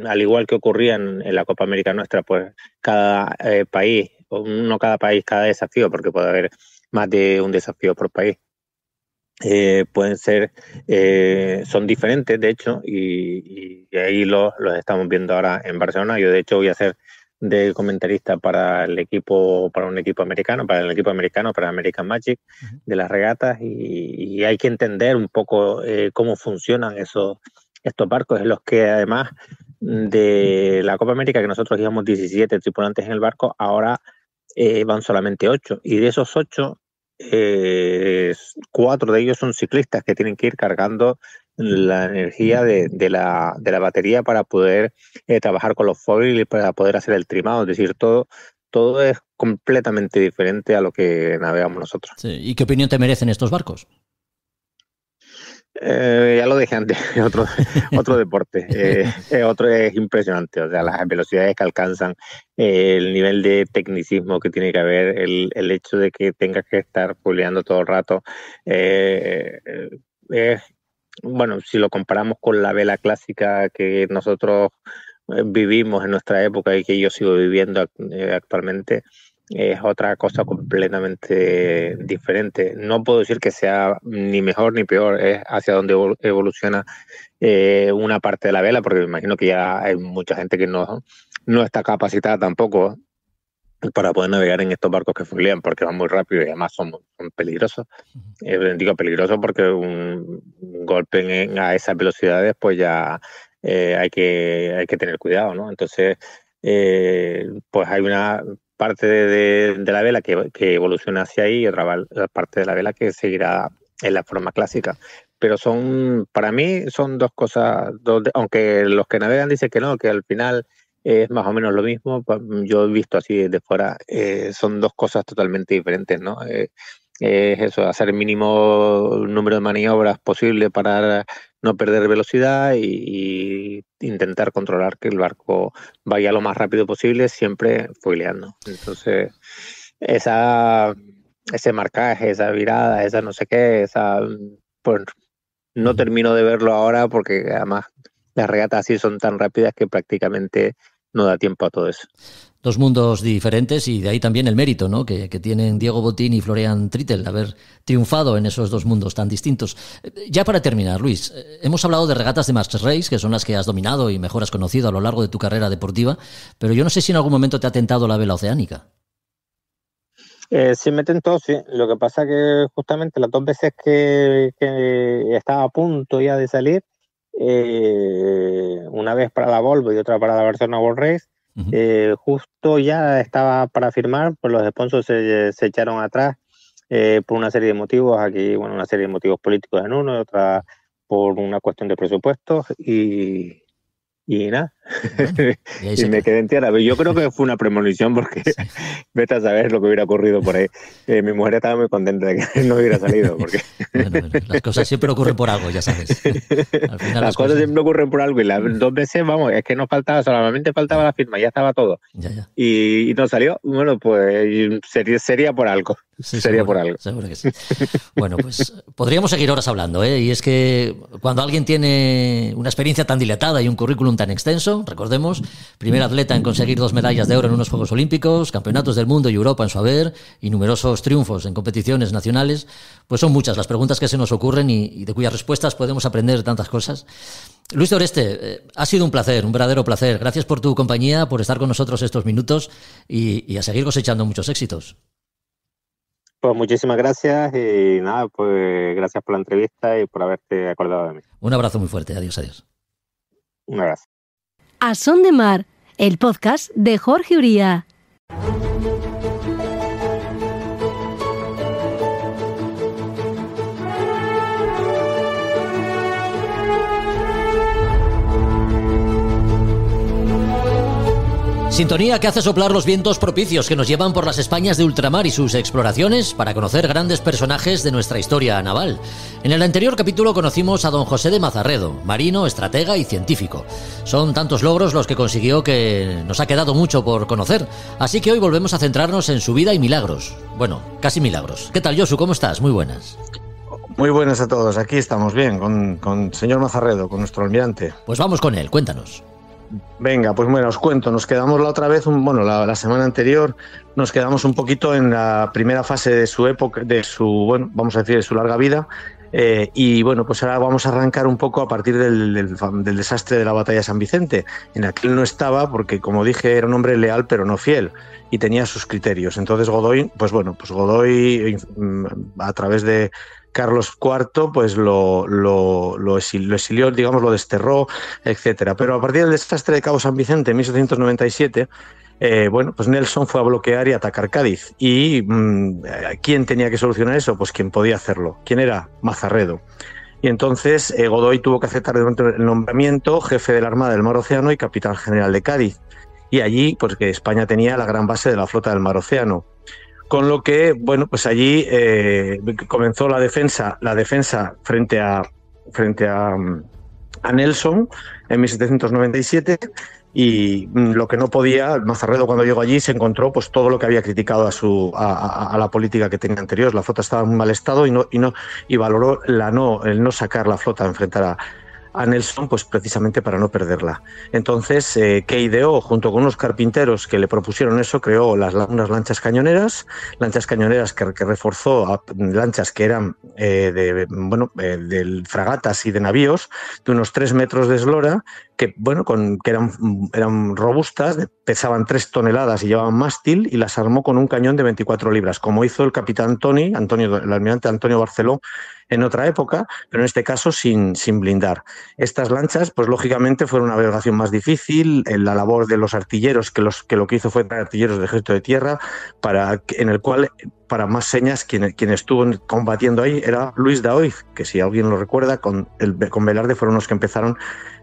al igual que ocurrían en la Copa América nuestra, pues cada país, no cada país, cada desafío, porque puede haber más de un desafío por país. Pueden ser, son diferentes de hecho, y ahí los estamos viendo ahora en Barcelona. Yo de hecho voy a ser de comentarista para un equipo americano, para American Magic, de las regatas, y hay que entender un poco cómo funcionan estos barcos, en los que además de la Copa América, que nosotros íbamos 17 tripulantes en el barco, ahora van solamente 8, y de esos 8, 4 de ellos son ciclistas que tienen que ir cargando la energía de la batería para poder trabajar con los foils y para poder hacer el trimado. Es decir, todo es completamente diferente a lo que navegamos nosotros. Sí. ¿Y qué opinión te merecen estos barcos? Ya lo dije antes, otro deporte, otro es impresionante, o sea, las velocidades que alcanzan, el nivel de tecnicismo que tiene que haber, el hecho de que tengas que estar puleando todo el rato, bueno, si lo comparamos con la vela clásica que nosotros vivimos en nuestra época y que yo sigo viviendo actualmente, es otra cosa completamente diferente. No puedo decir que sea ni mejor ni peor, es hacia donde evoluciona una parte de la vela, porque me imagino que ya hay mucha gente que no está capacitada tampoco para poder navegar en estos barcos que foilean, porque van muy rápido y además son peligrosos. Digo peligrosos porque un golpe a esas velocidades, pues ya hay que tener cuidado, ¿no? Entonces, pues hay una parte de la vela que evoluciona hacia ahí, y otra parte de la vela que seguirá en la forma clásica. Pero para mí son dos cosas, aunque los que navegan dicen que no, que al final es más o menos lo mismo. Yo he visto así desde fuera, son dos cosas totalmente diferentes, ¿no? Es eso, hacer el mínimo número de maniobras posible para no perder velocidad y intentar controlar que el barco vaya lo más rápido posible, siempre foileando. Entonces, ese marcaje, esa virada, esa no sé qué, pues no termino de verlo ahora, porque además las regatas así son tan rápidas que prácticamente no da tiempo a todo eso. Dos mundos diferentes, y de ahí también el mérito, ¿no?, que tienen Diego Botín y Florian Trittel, haber triunfado en esos dos mundos tan distintos. Ya para terminar, Luis, hemos hablado de regatas de Master Race, que son las que has dominado y mejor has conocido a lo largo de tu carrera deportiva, pero yo no sé si en algún momento te ha tentado la vela oceánica. Sí me tentó, sí. Lo que pasa que justamente las 2 veces que estaba a punto ya de salir, una vez para la Volvo y otra para la Barcelona World Race, justo ya estaba para firmar, pues los sponsors se echaron atrás por una serie de motivos. Aquí, bueno, una serie de motivos políticos en uno y otra por una cuestión de presupuestos, y nada, y me quedé en tierra. Yo creo que fue una premonición, porque sí, vete a saber lo que hubiera ocurrido por ahí. Mi mujer estaba muy contenta de que no hubiera salido, porque bueno, las cosas siempre ocurren por algo, ya sabes. Al final las cosas siempre ocurren por algo, y las 2 veces, vamos, es que nos faltaba, solamente faltaba la firma, ya estaba todo. Ya. Y no salió. Bueno, pues sería por algo. Sí, sería seguro, por algo. Seguro que sí. Bueno, pues podríamos seguir horas hablando, ¿eh? Y es que cuando alguien tiene una experiencia tan dilatada y un currículum tan extenso, Marino, recordemos, primer atleta en conseguir 2 medallas de oro en unos Juegos Olímpicos, campeonatos del mundo y Europa en su haber y numerosos triunfos en competiciones nacionales. Pues son muchas las preguntas que se nos ocurren y de cuyas respuestas podemos aprender tantas cosas. Luis de Oreste, ha sido un placer, un verdadero placer. Gracias por tu compañía, por estar con nosotros estos minutos y a seguir cosechando muchos éxitos. Pues muchísimas gracias y nada, pues gracias por la entrevista y por haberte acordado de mí. Un abrazo muy fuerte. Adiós, adiós. Un abrazo. A Son de Mar, el podcast de Jorge Uría. Sintonía que hace soplar los vientos propicios que nos llevan por las Españas de ultramar y sus exploraciones para conocer grandes personajes de nuestra historia naval. En el anterior capítulo conocimos a don José de Mazarredo, marino, estratega y científico. Son tantos logros los que consiguió que nos ha quedado mucho por conocer, así que hoy volvemos a centrarnos en su vida y milagros. Bueno, casi milagros. ¿Qué tal, Josu? ¿Cómo estás? Muy buenas. Muy buenas a todos. Aquí estamos bien con señor Mazarredo, con nuestro almirante. Pues vamos con él, cuéntanos. Venga, pues bueno, os cuento, nos quedamos la otra vez, la semana anterior, nos quedamos un poquito en la primera fase de su época, de su larga vida, y bueno, pues ahora vamos a arrancar un poco a partir del desastre de la batalla de San Vicente, en la que él no estaba porque, como dije, era un hombre leal pero no fiel, y tenía sus criterios. Entonces Godoy, a través de Carlos IV, pues lo exilió, digamos, lo desterró, etcétera. Pero a partir del desastre de Cabo San Vicente en 1797, pues Nelson fue a bloquear y atacar Cádiz. ¿Y quién tenía que solucionar eso? Pues quien podía hacerlo. ¿Quién era? Mazarredo. Y entonces Godoy tuvo que aceptar el nombramiento jefe de la Armada del Mar Océano y capitán general de Cádiz. Y allí, pues que España tenía la gran base de la flota del Mar Océano. Con lo que, bueno, pues allí comenzó la defensa frente a Nelson en 1797, y lo que no podía, Mazarredo cuando llegó allí se encontró pues todo lo que había criticado a la política que tenía anterior. La flota estaba en mal estado y valoró el no sacar la flota a enfrentar a Nelson, pues precisamente para no perderla. Entonces, ¿qué ideó? Junto con unos carpinteros que le propusieron eso, creó unas lanchas cañoneras que reforzó a lanchas que eran de fragatas y de navíos de unos 3 metros de eslora, que eran robustas, pesaban 3 toneladas y llevaban mástil, y las armó con un cañón de 24 libras, como hizo el capitán el almirante Antonio Barceló en otra época, pero en este caso sin blindar. Estas lanchas, pues lógicamente, fueron una navegación más difícil. En la labor de los artilleros, que lo que hizo fue traer artilleros del ejército de tierra, para más señas, quien estuvo combatiendo ahí era Luis Daoiz, que si alguien lo recuerda, con Velarde fueron los que empezaron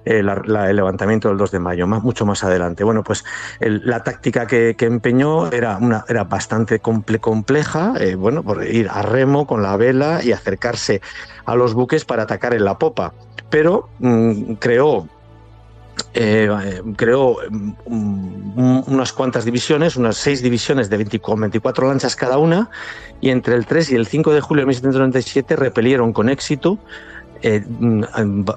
el levantamiento del 2 de mayo, mucho más adelante. Bueno, pues la táctica que empeñó era bastante compleja, por ir a remo con la vela y acercarse a los buques para atacar en la popa, pero creó unas cuantas divisiones, unas 6 divisiones con 24 lanchas cada una, y entre el 3 y el 5 de julio de 1797 repelieron con éxito,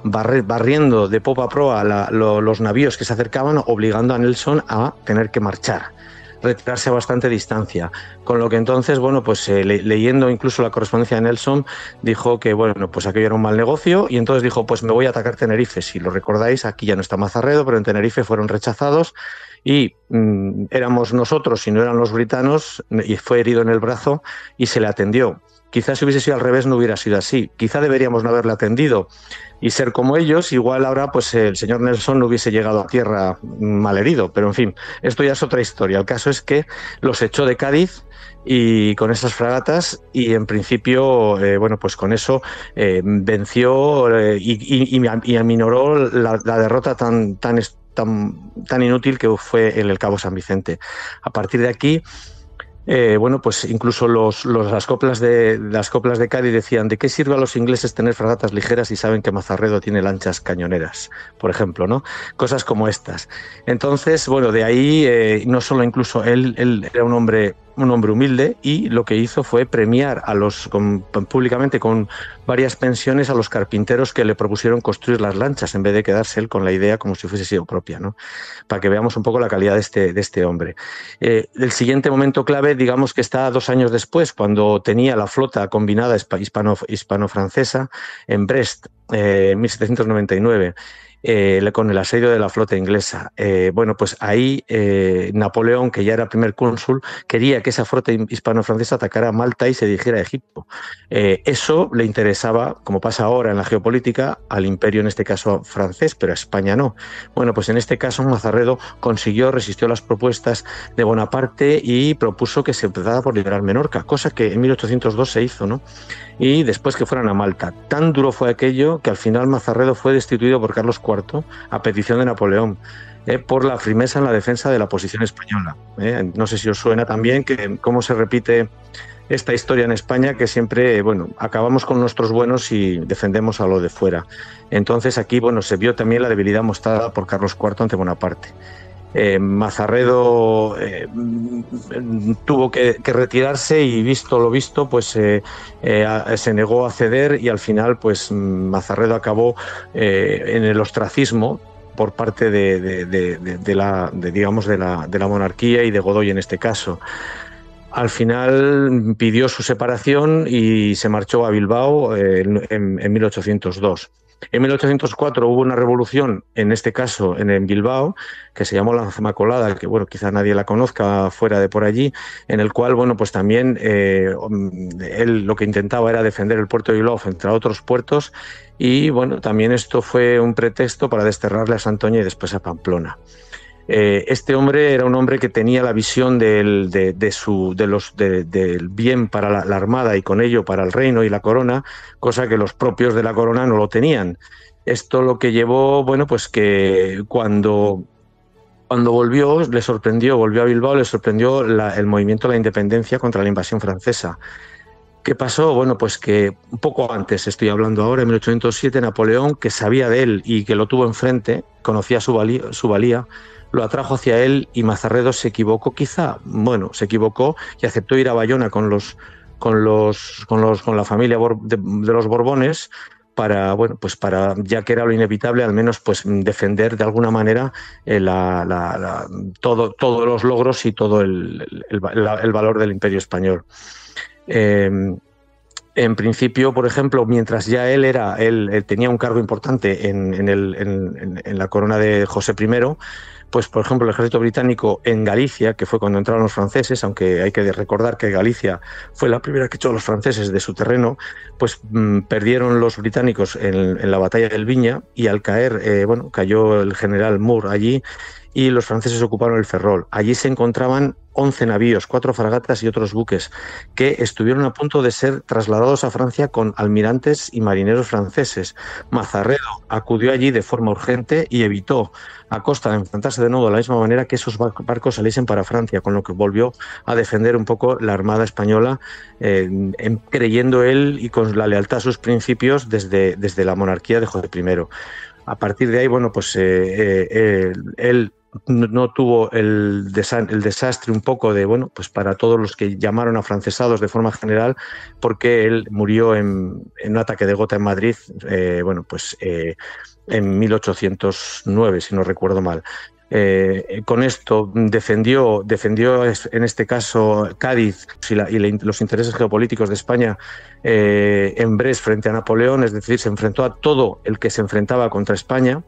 barriendo de popa a proa los navíos que se acercaban, obligando a Nelson a tener que retirarse a bastante distancia, con lo que entonces, leyendo incluso la correspondencia de Nelson, dijo que pues aquello era un mal negocio, y entonces dijo, pues me voy a atacar Tenerife. Si lo recordáis, aquí ya no está Mazarredo, pero en Tenerife fueron rechazados, y éramos nosotros y no eran los britanos, y fue herido en el brazo y se le atendió. Quizás si hubiese sido al revés no hubiera sido así. Quizá deberíamos no haberle atendido y ser como ellos. Igual ahora pues el señor Nelson no hubiese llegado a tierra malherido. Pero en fin, esto ya es otra historia. El caso es que los echó de Cádiz y con esas fragatas, y en principio pues con eso venció y aminoró la derrota tan inútil que fue en el Cabo San Vicente. A partir de aquí, pues incluso las coplas de Cádiz decían: ¿de qué sirve a los ingleses tener fragatas ligeras si saben que Mazarredo tiene lanchas cañoneras? Por ejemplo, ¿no? Cosas como estas. Entonces, de ahí, no solo incluso él era un hombre un hombre humilde, y lo que hizo fue premiar públicamente con varias pensiones a los carpinteros que le propusieron construir las lanchas, en vez de quedarse él con la idea como si fuese sido propia, ¿no? Para que veamos un poco la calidad de este hombre. El siguiente momento clave, digamos que está 2 años después, cuando tenía la flota combinada hispano-francesa en Brest, en 1799. Con el asedio de la flota inglesa. Bueno, pues ahí Napoleón, que ya era primer cónsul, quería que esa flota hispano-francesa atacara Malta y se dirigiera a Egipto. Eso le interesaba, como pasa ahora en la geopolítica, al imperio, en este caso francés, pero a España no. Bueno, pues en este caso Mazarredo resistió las propuestas de Bonaparte y propuso que se empezara por liberar Menorca, cosa que en 1802 se hizo, ¿no? Y después que fueran a Malta. Tan duro fue aquello que al final Mazarredo fue destituido por Carlos IV a petición de Napoleón, por la firmeza en la defensa de la posición española. No sé si os suena también que cómo se repite esta historia en España, que siempre, bueno, acabamos con nuestros buenos y defendemos a lo de fuera. Entonces aquí, bueno, se vio también la debilidad mostrada por Carlos IV ante Bonaparte. Mazarredo tuvo que retirarse y, visto lo visto, pues se negó a ceder, y al final pues Mazarredo acabó en el ostracismo por parte de la monarquía y de Godoy en este caso. Al final pidió su separación y se marchó a Bilbao en 1802. En 1804 hubo una revolución, en este caso en Bilbao, que se llamó la Inmaculada, que bueno, quizá nadie la conozca fuera de por allí, en el cual, bueno, pues también él lo que intentaba era defender el puerto de Bilbao frente a otros puertos, y bueno, también esto fue un pretexto para desterrarle a Santoña y después a Pamplona. Este hombre era un hombre que tenía la visión del bien para la armada y con ello para el reino y la corona, cosa que los propios de la corona no lo tenían. Esto lo que llevó, bueno, pues que cuando volvió a Bilbao, le sorprendió el movimiento de la independencia contra la invasión francesa. ¿Qué pasó? Bueno, pues que un poco antes, estoy hablando ahora, en 1807, Napoleón, que sabía de él y que lo tuvo enfrente, conocía su valía, lo atrajo hacia él, y Mazarredo se equivocó se equivocó y aceptó ir a Bayona con la familia de los Borbones para, bueno, pues para, ya que era lo inevitable, al menos pues defender de alguna manera todos los logros y todo el valor del Imperio español. En principio, por ejemplo, mientras ya él tenía un cargo importante en la corona de José I, pues por ejemplo el ejército británico en Galicia, que fue cuando entraron los franceses, aunque hay que recordar que Galicia fue la primera que echó a los franceses de su terreno, pues perdieron los británicos en la batalla del Viña, y al caer, cayó el general Moore allí, y los franceses ocuparon el Ferrol. Allí se encontraban 11 navíos, 4 fragatas y otros buques, que estuvieron a punto de ser trasladados a Francia con almirantes y marineros franceses. Mazarredo acudió allí de forma urgente y evitó, a costa de enfrentarse de nuevo de la misma manera, que esos barcos saliesen para Francia, con lo que volvió a defender un poco la Armada española, creyendo él y con la lealtad a sus principios desde la monarquía de José I. A partir de ahí, bueno, pues él no tuvo el desastre un poco de, bueno, pues para todos los que llamaron afrancesados de forma general, porque él murió en un ataque de gota en Madrid, en 1809, si no recuerdo mal. Con esto defendió en este caso Cádiz y los intereses geopolíticos de España en Brest frente a Napoleón, es decir, se enfrentó a todo el que se enfrentaba contra España,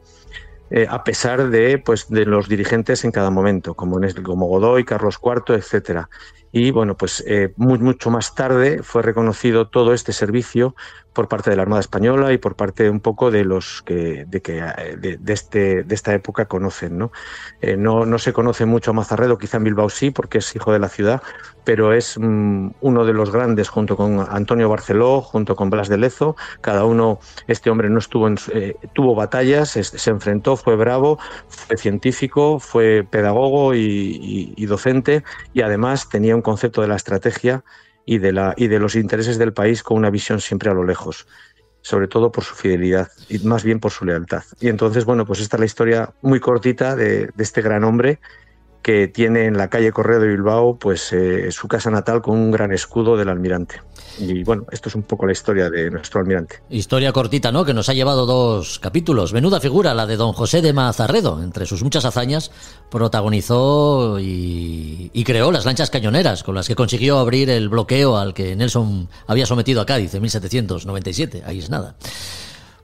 a pesar de los dirigentes en cada momento, como Godoy, Carlos IV, etcétera. Y bueno, pues mucho más tarde fue reconocido todo este servicio por parte de la Armada Española y por parte un poco de los de esta época conocen, ¿no? No se conoce mucho a Mazarredo, quizá en Bilbao sí, porque es hijo de la ciudad, pero es uno de los grandes, junto con Antonio Barceló, junto con Blas de Lezo. Cada uno, este hombre no estuvo tuvo batallas, se enfrentó, fue bravo, fue científico, fue pedagogo y docente, y además tenía un concepto de la estrategia y de los intereses del país con una visión siempre a lo lejos, sobre todo por su fidelidad y más bien por su lealtad. Y entonces, bueno, pues esta es la historia muy cortita de este gran hombre que tiene en la calle Correo de Bilbao pues su casa natal con un gran escudo del almirante. Y bueno, esto es un poco la historia de nuestro almirante. Historia cortita, ¿no? Que nos ha llevado 2 capítulos. Menuda figura la de don José de Mazarredo. Entre sus muchas hazañas protagonizó y creó las lanchas cañoneras con las que consiguió abrir el bloqueo al que Nelson había sometido a Cádiz en 1797. Ahí es nada.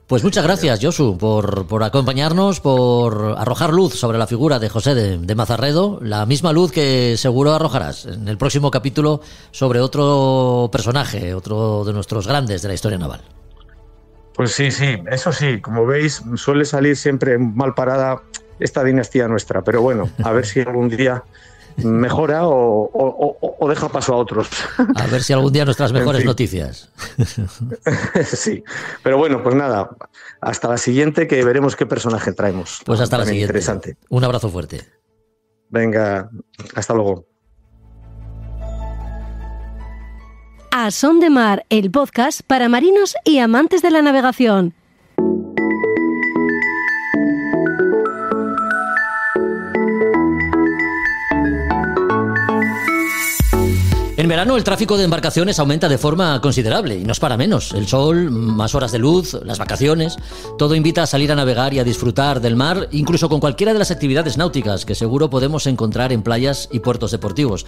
Pues muchas gracias, Josu, por acompañarnos, por arrojar luz sobre la figura de José de Mazarredo, la misma luz que seguro arrojarás en el próximo capítulo sobre otro personaje, otro de nuestros grandes de la historia naval. Pues sí, eso sí, como veis, suele salir siempre mal parada esta dinastía nuestra, pero bueno, a ver si algún día mejora o deja paso a otros. A ver si algún día nuestras mejores noticias. Sí, pero bueno, pues nada, hasta la siguiente, que veremos qué personaje traemos. Pues hasta la siguiente. Interesante. Un abrazo fuerte. Venga, hasta luego. A Son de Mar, el podcast para marinos y amantes de la navegación. En verano el tráfico de embarcaciones aumenta de forma considerable y no es para menos. El sol, más horas de luz, las vacaciones, todo invita a salir a navegar y a disfrutar del mar, incluso con cualquiera de las actividades náuticas que seguro podemos encontrar en playas y puertos deportivos.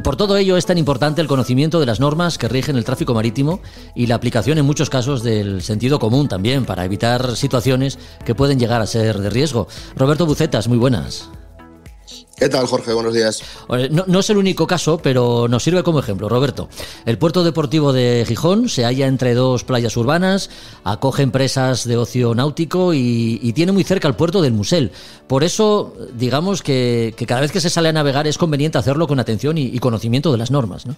Por todo ello es tan importante el conocimiento de las normas que rigen el tráfico marítimo y la aplicación en muchos casos del sentido común también para evitar situaciones que pueden llegar a ser de riesgo. Roberto Bucetas, muy buenas. ¿Qué tal, Jorge? Buenos días. No es el único caso, pero nos sirve como ejemplo. Roberto, el puerto deportivo de Gijón se halla entre 2 playas urbanas, acoge empresas de ocio náutico y tiene muy cerca el puerto del Musel. Por eso, digamos que cada vez que se sale a navegar es conveniente hacerlo con atención y conocimiento de las normas, ¿no?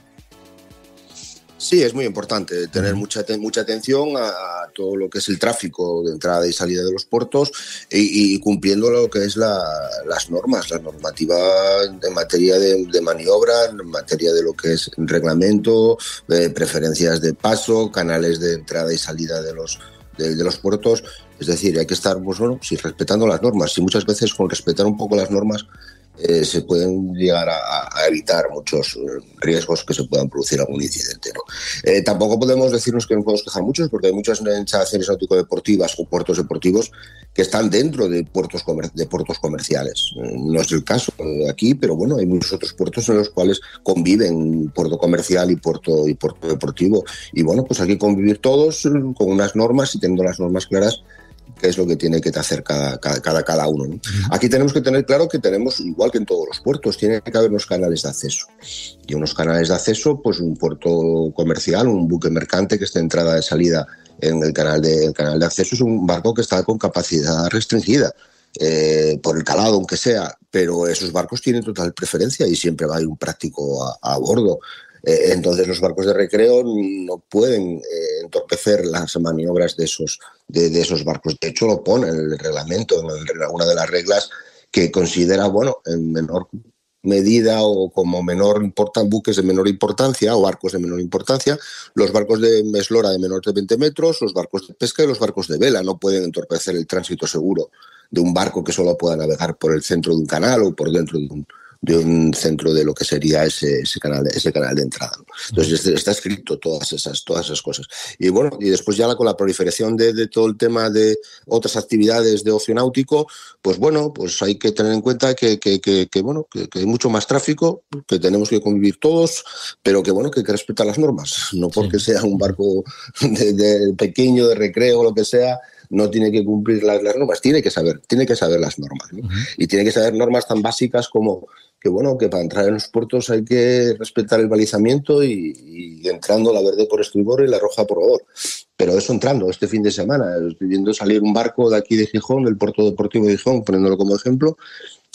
Sí, es muy importante tener mucha atención a todo lo que es el tráfico de entrada y salida de los puertos y cumpliendo lo que es las normas, la normativa en materia de maniobra, en materia de lo que es reglamento, preferencias de paso, canales de entrada y salida de los puertos. Es decir, hay que estar respetando las normas, y muchas veces con respetar un poco las normas se pueden llegar a evitar muchos riesgos que se puedan producir algún incidente, ¿no? Tampoco podemos decirnos que no podemos quejar mucho, porque hay muchas instalaciones náutico-deportivas o puertos deportivos que están dentro de puertos comerciales. No es el caso aquí, pero bueno, hay muchos otros puertos en los cuales conviven puerto comercial y puerto deportivo. Y bueno, pues hay que convivir todos con unas normas y teniendo las normas claras, que es lo que tiene que hacer cada uno, ¿no? Aquí tenemos que tener claro que tenemos, igual que en todos los puertos, tiene que haber unos canales de acceso. Y unos canales de acceso, pues un puerto comercial, un buque mercante que esté entrada y salida en el canal de acceso, es un barco que está con capacidad restringida, por el calado, aunque sea, pero esos barcos tienen total preferencia y siempre va a ir un práctico a bordo. Entonces los barcos de recreo no pueden entorpecer las maniobras de esos barcos. De hecho, lo pone en el reglamento, en alguna de las reglas, que considera, en menor medida o como buques de menor importancia o barcos de menor importancia, los barcos de eslora de menor de 20 metros, los barcos de pesca y los barcos de vela no pueden entorpecer el tránsito seguro de un barco que solo pueda navegar por el centro de un canal o por dentro de un centro de lo que sería ese canal de entrada, ¿no? Entonces está escrito todas esas cosas. Y bueno, y después ya con la proliferación de todo el tema de otras actividades de ocio náutico, pues hay que tener en cuenta que hay mucho más tráfico, que tenemos que convivir todos, pero que hay que respetar las normas, no porque sea un barco de pequeño, de recreo o lo que sea, no tiene que cumplir las normas, tiene que saber las normas, ¿no? Y tiene que saber normas tan básicas como que para entrar en los puertos hay que respetar el balizamiento y entrando la verde por estribor y la roja por babor. Pero eso entrando este fin de semana, estoy viendo salir un barco de aquí de Gijón, del puerto deportivo de Gijón, poniéndolo como ejemplo,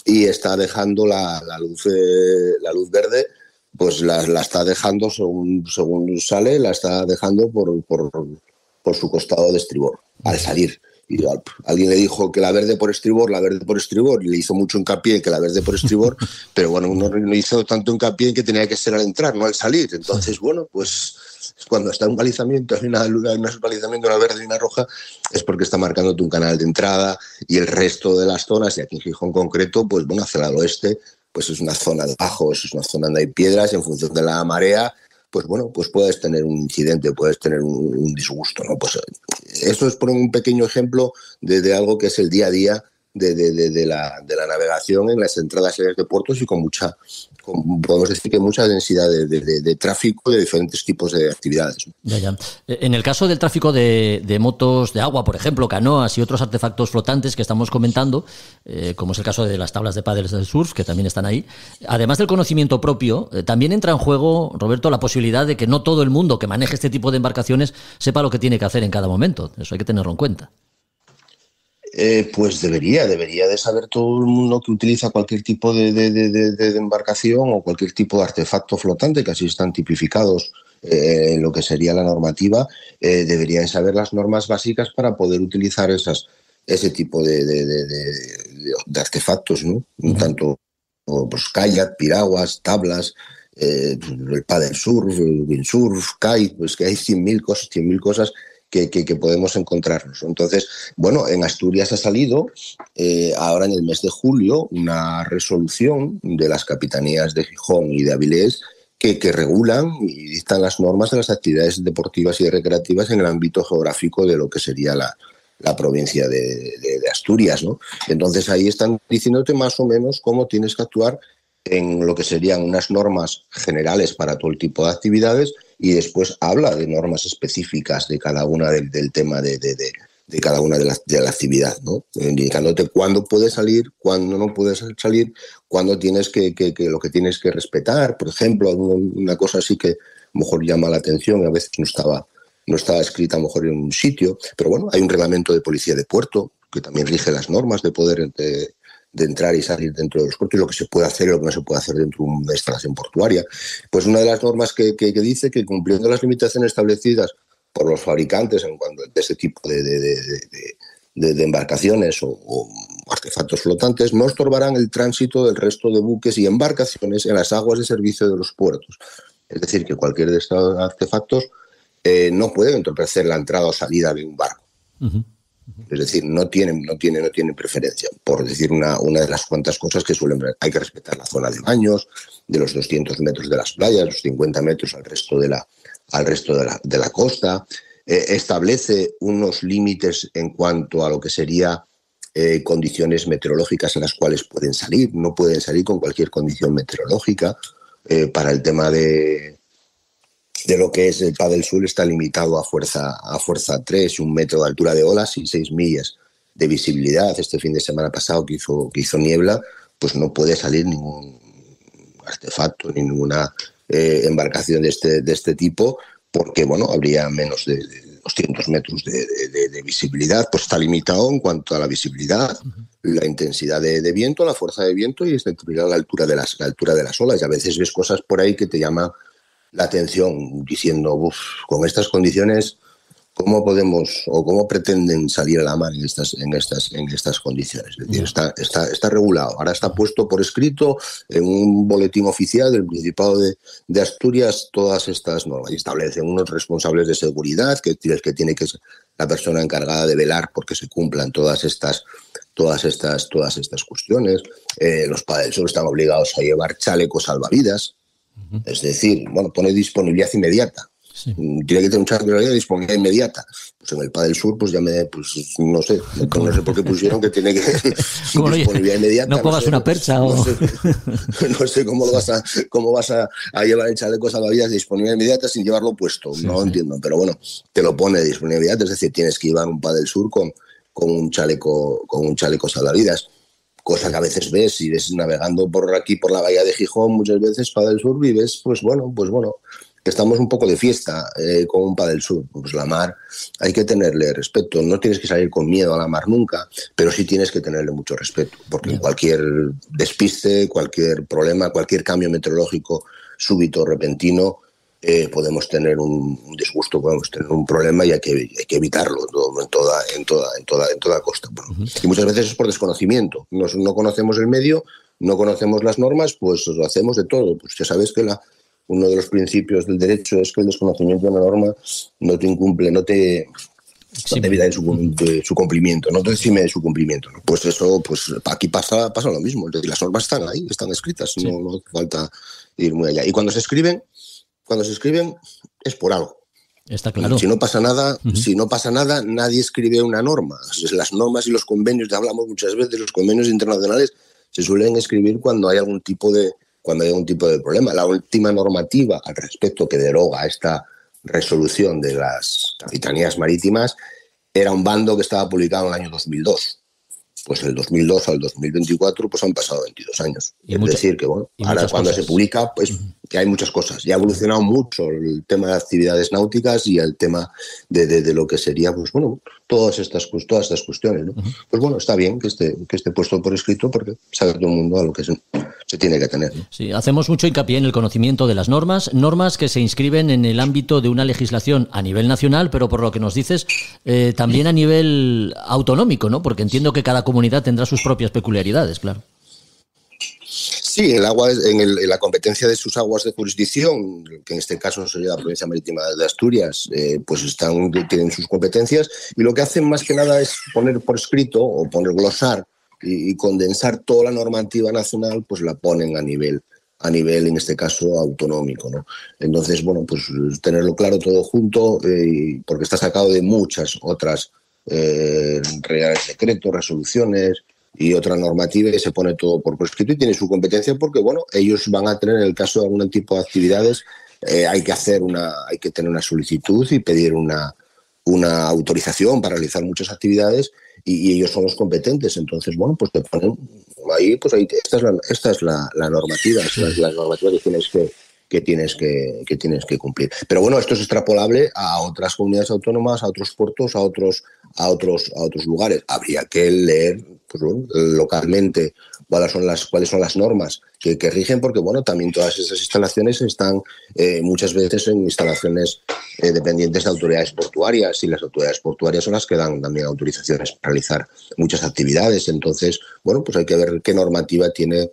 y está dejando la luz verde, pues la está dejando según sale, la está dejando por su costado de estribor al salir. Y alguien le dijo que la verde por estribor, y le hizo mucho hincapié en que la verde por estribor, pero no hizo tanto hincapié en que tenía que ser al entrar, no al salir. Entonces, pues cuando está un balizamiento, hay un balizamiento, una verde y una roja, es porque está marcándote un canal de entrada, y el resto de las zonas, y aquí en Gijón concreto, pues hacia el oeste, pues es una zona de bajos, es una zona donde hay piedras, en función de la marea, pues bueno, pues puedes tener un incidente, puedes tener un disgusto, ¿no? Pues eso es por un pequeño ejemplo de algo que es el día a día de la navegación en las entradas y salidas de puertos, y podemos decir que mucha densidad de tráfico de diferentes tipos de actividades. Ya. En el caso del tráfico de motos de agua, por ejemplo, canoas y otros artefactos flotantes que estamos comentando, como es el caso de las tablas de pádel del surf, que también están ahí, además del conocimiento propio, también entra en juego, Roberto, la posibilidad de que no todo el mundo que maneje este tipo de embarcaciones sepa lo que tiene que hacer en cada momento. Eso hay que tenerlo en cuenta. Pues debería de saber todo el mundo que utiliza cualquier tipo de embarcación o cualquier tipo de artefacto flotante, que así están tipificados en lo que sería la normativa. Deberían saber las normas básicas para poder utilizar ese tipo de artefactos, ¿no? Uh-huh. Tanto pues, kayak, piraguas, tablas, el paddle surf, el windsurf, kite, pues que hay 100.000 cosas que podemos encontrarnos. Entonces, bueno, en Asturias ha salido ahora en el mes de julio una resolución de las capitanías de Gijón y de Avilés que regulan y dictan las normas de las actividades deportivas y recreativas en el ámbito geográfico de lo que sería la provincia de Asturias, ¿no? Entonces ahí están diciéndote más o menos cómo tienes que actuar en lo que serían unas normas generales para todo el tipo de actividades, y después habla de normas específicas de cada una del tema de cada una de la actividad, ¿no? Indicándote cuándo puedes salir, cuándo no puedes salir, cuándo tienes que lo que tienes que respetar. Por ejemplo, una cosa así que a lo mejor llama la atención, a veces no estaba escrita a lo mejor en un sitio, pero bueno, hay un reglamento de policía de puerto que también rige las normas de poder de entrar y salir dentro de los puertos, y lo que se puede hacer y lo que no se puede hacer dentro de una instalación portuaria. Pues una de las normas que dice que, cumpliendo las limitaciones establecidas por los fabricantes en cuanto a este tipo de embarcaciones o artefactos flotantes, no estorbarán el tránsito del resto de buques y embarcaciones en las aguas de servicio de los puertos. Es decir, que cualquier de estos artefactos no puede entorpecer la entrada o salida de un barco. Uh-huh. Es decir, no tienen preferencia, por decir una de las cuantas cosas que suelen ver. Hay que respetar la zona de baños, de los 200 metros de las playas, los 50 metros al resto de la costa. Establece unos límites en cuanto a lo que sería condiciones meteorológicas en las cuales pueden salir. No pueden salir con cualquier condición meteorológica. Para el tema de lo que es el paddle surf está limitado a fuerza 3, 1 metro de altura de olas y 6 millas de visibilidad. Este fin de semana pasado que hizo niebla, pues no puede salir ningún artefacto ni ninguna embarcación de este tipo, porque bueno, habría menos de 200 metros de visibilidad. Pues está limitado en cuanto a la visibilidad, la intensidad de viento, la fuerza de viento, y está determinada la altura de las olas. Y a veces ves cosas por ahí que te llaman la atención, diciendo, con estas condiciones, ¿cómo podemos o cómo pretenden salir a la mar en estas condiciones? Es decir, está regulado. Ahora está puesto por escrito en un boletín oficial del Principado de Asturias todas estas normas, y establecen unos responsables de seguridad que tiene que ser la persona encargada de velar porque se cumplan todas estas cuestiones. Los paddle surf están obligados a llevar chalecos salvavidas. Es decir, bueno, pone disponibilidad inmediata. Sí. Tiene que tener un chaleco de disponibilidad inmediata. Pues en el paddle surf, pues no sé por qué pusieron que tiene que disponibilidad inmediata. ¿No pongas una percha o...? No sé cómo vas a llevar el chaleco salvavidas de disponibilidad inmediata sin llevarlo puesto. Sí, no entiendo, pero bueno, te lo pone de disponibilidad inmediata. Es decir, tienes que llevar un paddle surf con un chaleco salvavidas. Cosa que a veces ves navegando por aquí, por la bahía de Gijón, muchas veces paddle surf, y ves, pues bueno, que estamos un poco de fiesta con un paddle surf. Pues la mar hay que tenerle respeto. No tienes que salir con miedo a la mar nunca, pero sí tienes que tenerle mucho respeto, porque cualquier despiste, cualquier problema, cualquier cambio meteorológico súbito, repentino, podemos tener un disgusto, podemos tener un problema, y hay que evitarlo en toda costa. Bueno, y muchas veces es por desconocimiento. No conocemos el medio, no conocemos las normas, pues lo hacemos de todo. Pues ya sabes que uno de los principios del derecho es que el desconocimiento de una norma no te incumple, no te debida de su cumplimiento, ¿no? Entonces exime de su cumplimiento, ¿no? Pues eso, pues aquí pasa lo mismo. Es decir, las normas están ahí, están escritas, sí. No hace falta ir muy allá. Y cuando se escriben es por algo. Está claro. Si no pasa nada, nadie escribe una norma. Las normas y los convenios, ya hablamos muchas veces, los convenios internacionales se suelen escribir cuando hay algún tipo de problema. La última normativa al respecto que deroga esta resolución de las capitanías marítimas era un bando que estaba publicado en el año 2002. Pues del 2002 al 2024 pues han pasado 22 años. Es decir, que bueno, ahora cuando se publica, pues que hay muchas cosas. Ya ha evolucionado mucho el tema de actividades náuticas y el tema de lo que sería, pues bueno, todas estas cuestiones, ¿no? Pues bueno, está bien que esté puesto por escrito porque sabe todo el mundo a lo que se tiene que tener, ¿no? Sí, hacemos mucho hincapié en el conocimiento de las normas que se inscriben en el ámbito de una legislación a nivel nacional, pero por lo que nos dices, también a nivel autonómico, ¿no? Porque entiendo que cada comunidad tendrá sus propias peculiaridades, claro. Sí, el agua en la competencia de sus aguas de jurisdicción, que en este caso sería la provincia marítima de Asturias, pues tienen sus competencias, y lo que hacen más que nada es poner por escrito o glosar y condensar toda la normativa nacional, pues la ponen a nivel en este caso autonómico, ¿no? Entonces, bueno, pues tenerlo claro todo junto, porque está sacado de muchas otras reales decretos, resoluciones y otra normativa, y se pone todo por escrito y tiene su competencia porque, bueno, ellos van a tener, en el caso de algún tipo de actividades, hay que tener una solicitud y pedir una autorización para realizar muchas actividades y ellos son los competentes. Entonces, bueno, pues te ponen ahí, pues ahí esta es la normativa, esta es la normativa que tienes que cumplir. Pero bueno, esto es extrapolable a otras comunidades autónomas, a otros puertos, a otros lugares. Habría que leer, pues bueno, localmente cuáles son las normas que rigen, porque bueno, también todas esas instalaciones están muchas veces en instalaciones dependientes de autoridades portuarias, y las autoridades portuarias son las que dan también autorizaciones para realizar muchas actividades. Entonces, bueno, pues hay que ver qué normativa tiene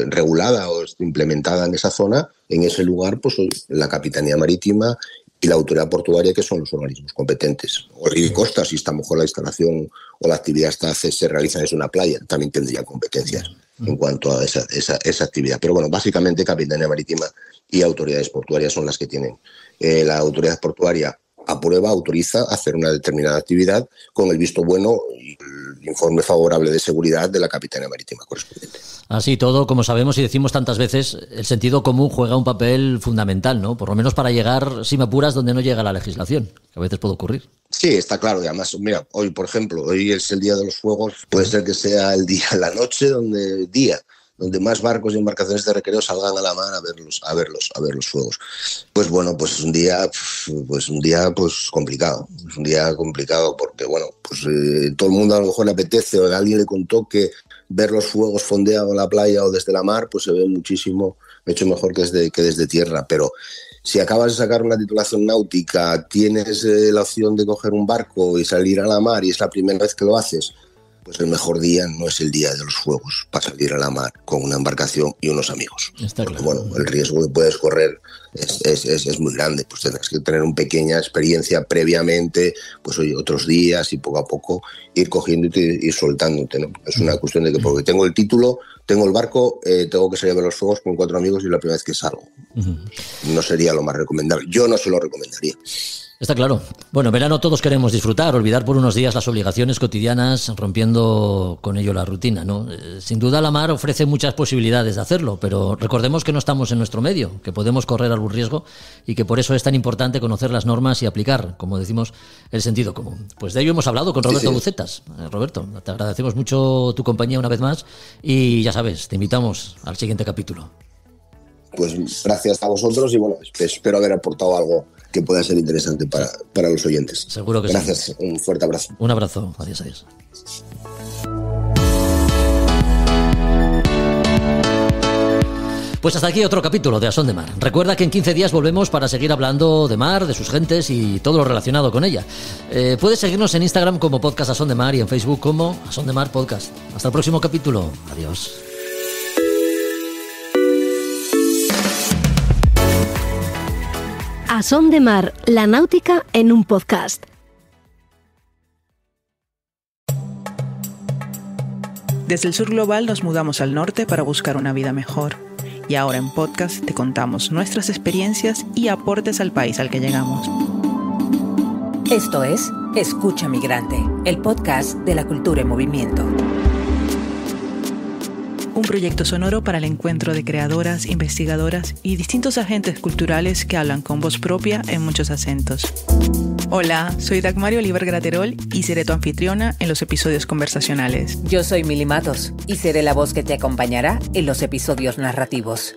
regulada o implementada en esa zona, en ese lugar, pues la Capitanía Marítima y la autoridad portuaria, que son los organismos competentes. O Río y Costa, si está mejor la instalación o la actividad se realiza desde una playa, también tendría competencias en cuanto a esa actividad. Pero bueno, básicamente Capitanía Marítima y autoridades portuarias son las que tienen. La autoridad portuaria autoriza hacer una determinada actividad con el visto bueno y el informe favorable de seguridad de la Capitanía Marítima correspondiente. Así todo, como sabemos y decimos tantas veces, el sentido común juega un papel fundamental, ¿no? Por lo menos para llegar, si me apuras, donde no llega la legislación, que a veces puede ocurrir. Sí, está claro. Y además, mira, hoy, por ejemplo, hoy es el día de los fuegos, puede ser que sea el día, la noche, donde más barcos y embarcaciones de recreo salgan a la mar a ver los fuegos. Pues bueno, pues es un día complicado. Es un día complicado porque, bueno, pues todo el mundo a lo mejor le apetece, o alguien le contó que ver los fuegos fondeados en la playa o desde la mar, pues se ve mucho mejor que desde tierra. Pero si acabas de sacar una titulación náutica, tienes la opción de coger un barco y salir a la mar y es la primera vez que lo haces, pues el mejor día no es el día de los fuegos para salir a la mar con una embarcación y unos amigos. Está porque, claro. Bueno, el riesgo que puedes correr es muy grande. Pues tendrás que tener una pequeña experiencia previamente, pues oye, otros días, y poco a poco ir cogiendo y ir soltándote, ¿no? Es una cuestión de que porque tengo el título, tengo el barco, tengo que salir a ver los fuegos con 4 amigos y es la primera vez que salgo. No sería lo más recomendable. Yo no se lo recomendaría. Está claro. Bueno, en verano todos queremos disfrutar, olvidar por unos días las obligaciones cotidianas, rompiendo con ello la rutina, ¿no? Sin duda la mar ofrece muchas posibilidades de hacerlo, pero recordemos que no estamos en nuestro medio, que podemos correr algún riesgo y que por eso es tan importante conocer las normas y aplicar, como decimos, el sentido común. Pues de ello hemos hablado con Roberto Bucetas. Roberto, te agradecemos mucho tu compañía una vez más y ya sabes, te invitamos al siguiente capítulo. Pues gracias a vosotros y bueno, espero haber aportado algo que pueda ser interesante para los oyentes. Seguro que gracias, sí. Un fuerte abrazo. Un abrazo. Adiós. Pues hasta aquí otro capítulo de A Son de Mar. Recuerda que en 15 días volvemos para seguir hablando de mar, de sus gentes y todo lo relacionado con ella. Puedes seguirnos en Instagram como Podcast A Son de Mar y en Facebook como A Son de Mar Podcast. Hasta el próximo capítulo. Adiós. A Son de Mar, la náutica en un podcast. Desde el sur global nos mudamos al norte para buscar una vida mejor. Y ahora en podcast te contamos nuestras experiencias y aportes al país al que llegamos. Esto es Escucha Migrante, el podcast de la cultura en movimiento. Un proyecto sonoro para el encuentro de creadoras, investigadoras y distintos agentes culturales que hablan con voz propia en muchos acentos. Hola, soy Dagmari Oliver Graterol y seré tu anfitriona en los episodios conversacionales. Yo soy Mili Matos y seré la voz que te acompañará en los episodios narrativos.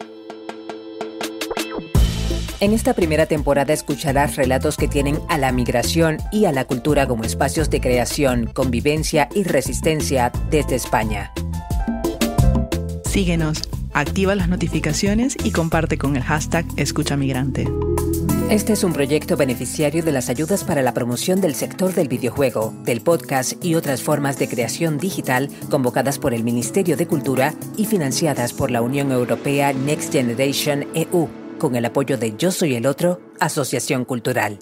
En esta primera temporada escucharás relatos que tienen a la migración y a la cultura como espacios de creación, convivencia y resistencia desde España. Síguenos, activa las notificaciones y comparte con el hashtag Escucha Migrante. Este es un proyecto beneficiario de las ayudas para la promoción del sector del videojuego, del podcast y otras formas de creación digital convocadas por el Ministerio de Cultura y financiadas por la Unión Europea Next Generation EU, con el apoyo de Yo Soy el Otro, Asociación Cultural.